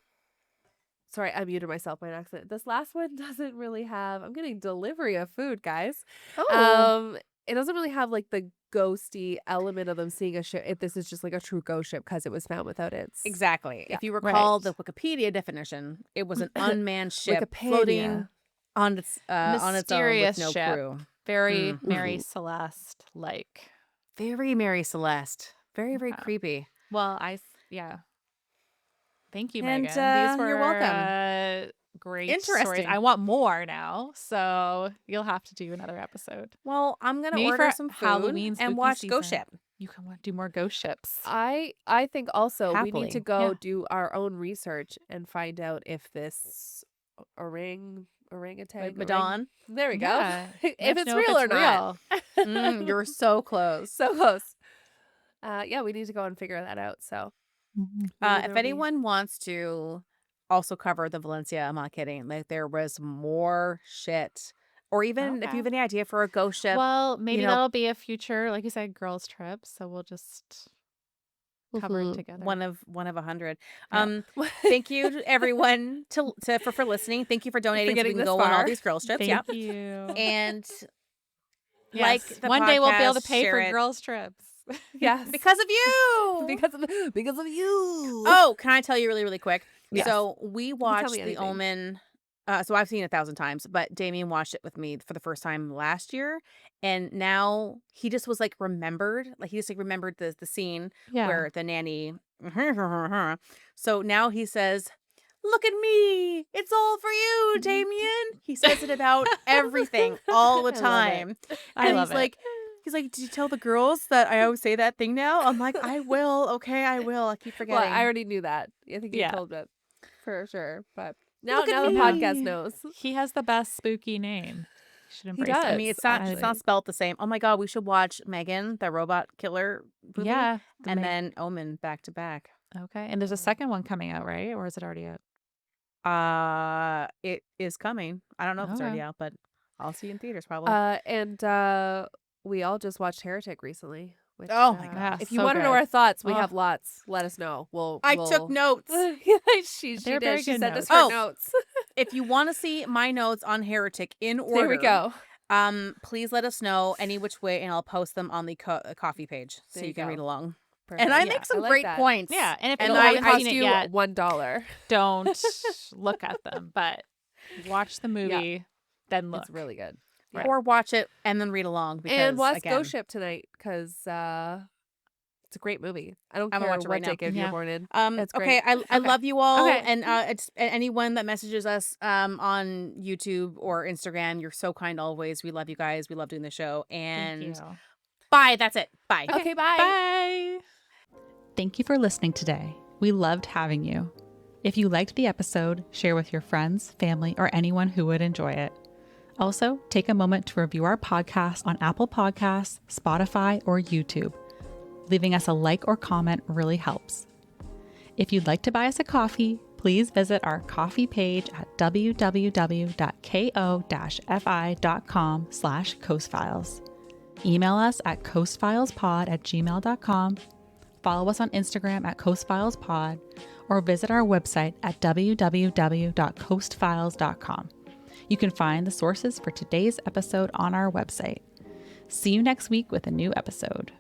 sorry, I muted myself by accident. This last one doesn't really have I'm getting delivery of food, guys. Oh. Um, it doesn't really have, like, the ghosty element of them seeing a ship if this is just, like, a true ghost ship because it was found without its Exactly. yeah. If you recall the Right. Wikipedia definition, it was an unmanned ship floating Wikipedia. on its own with Mysterious no ship. crew. Very Mary Mhm. Celeste like. Very Mary Celeste. Very, very Yeah. creepy. Well, yeah. Thank you, And Megan. These you're were welcome. great stories. I Interesting. want more now, so you'll have to do another episode. Well, I'm going to Maybe order for some food Halloween and spooky watch Ghost season. Ship. You can do more ghost ships. I think also we need to Happily. go Yeah. do our own research and find out if this orangutan Medan. there we go Yeah. We if have to it's know if real it's or not. real. You're so close. So close. Yeah, we need to go and figure that out. So Mhm. maybe If there'll be anyone wants to also cover the Valencia, I'm not kidding. Like, there was more shit. Or even if you Okay. have any idea for a ghost ship, Well, you maybe know, that'll be a future, like you said, girls trip. So we'll just cover it Mhm. together. one of 100. Yeah. Thank you to everyone for listening. Thank you for for donating so we getting can this go on all far. these girls trips. Yeah. Thank you. And like Yes. the One day we'll be able to podcast, pay share for it girls trips. Yes. because of you. because of you. Oh, can I tell you really, really quick? Yes. So we You can tell me watched The anything. Omen. So I've seen it 1,000 times, but Damien watched it with me for the first time last year, and now he just was like remembered, like he just like remembered the scene Yeah. where the nanny. So now he says, "Look at me, it's all for you, Damien." He says it about everything all the I love it. time, I and love it. He's like, "Did you tell the girls that I always say that thing now?" I'm like, "I will. Okay, I will. I keep Well, forgetting." I already knew that. I think you Yeah. told it for sure. But Look at now the No. podcast me. knows. He has the best spooky name. You should He embrace I it. mean, does, it's actually. not spelled the same. Oh my god, we should watch Megan, the robot killer movie, Yeah. and then Omen back to back. Okay. And there's a second one coming out, right? Or is it already out? It is coming. I don't know if it's already Okay. out, but I'll see you in theaters probably. And we all just watched Heretic recently. Which, Oh my Yeah. God. if you So want to know good. our thoughts, we Oh, have lots. Let us know. I took notes. She They're did. very She good sent us notes. her Oh, notes. if you want to see my notes on Heretic in order, There we go. please let us know any which way, and I'll post them on the coffee page so There you you can read go. along. Perfect. And I Yeah, make some like great that. points. Yeah. And if And you It'll only haven't I seen cost it you yet, $1. don't look at them, but watch the movie, then look. It's really good. Right. or watch it and then read along because And watch again, Ghost Ship tonight because It's a great movie. I don't I'm gonna care watch it what right now. decade Yeah. you're born in. It's Okay, great. I Okay. love you all, Okay. and it's anyone that messages us on YouTube or Instagram. You're so kind always. We love you guys. We love doing the show. Thank you. And bye. That's it. Bye. Okay, bye. Bye. Thank you for listening today. We loved having you. If you liked the episode, share with your friends, family, or anyone who would enjoy it. Also, take a moment to review our podcast on Apple Podcasts, Spotify, or YouTube. Leaving us a like or comment really helps. If you'd like to buy us a coffee, please visit our coffee page at www.ko-fi.com/coastfiles. Email us at coastfilespod@gmail.com. Follow us on Instagram at coastfilespod, or visit our website at www.coastfiles.com. You can find the sources for today's episode on our website. See you next week with a new episode.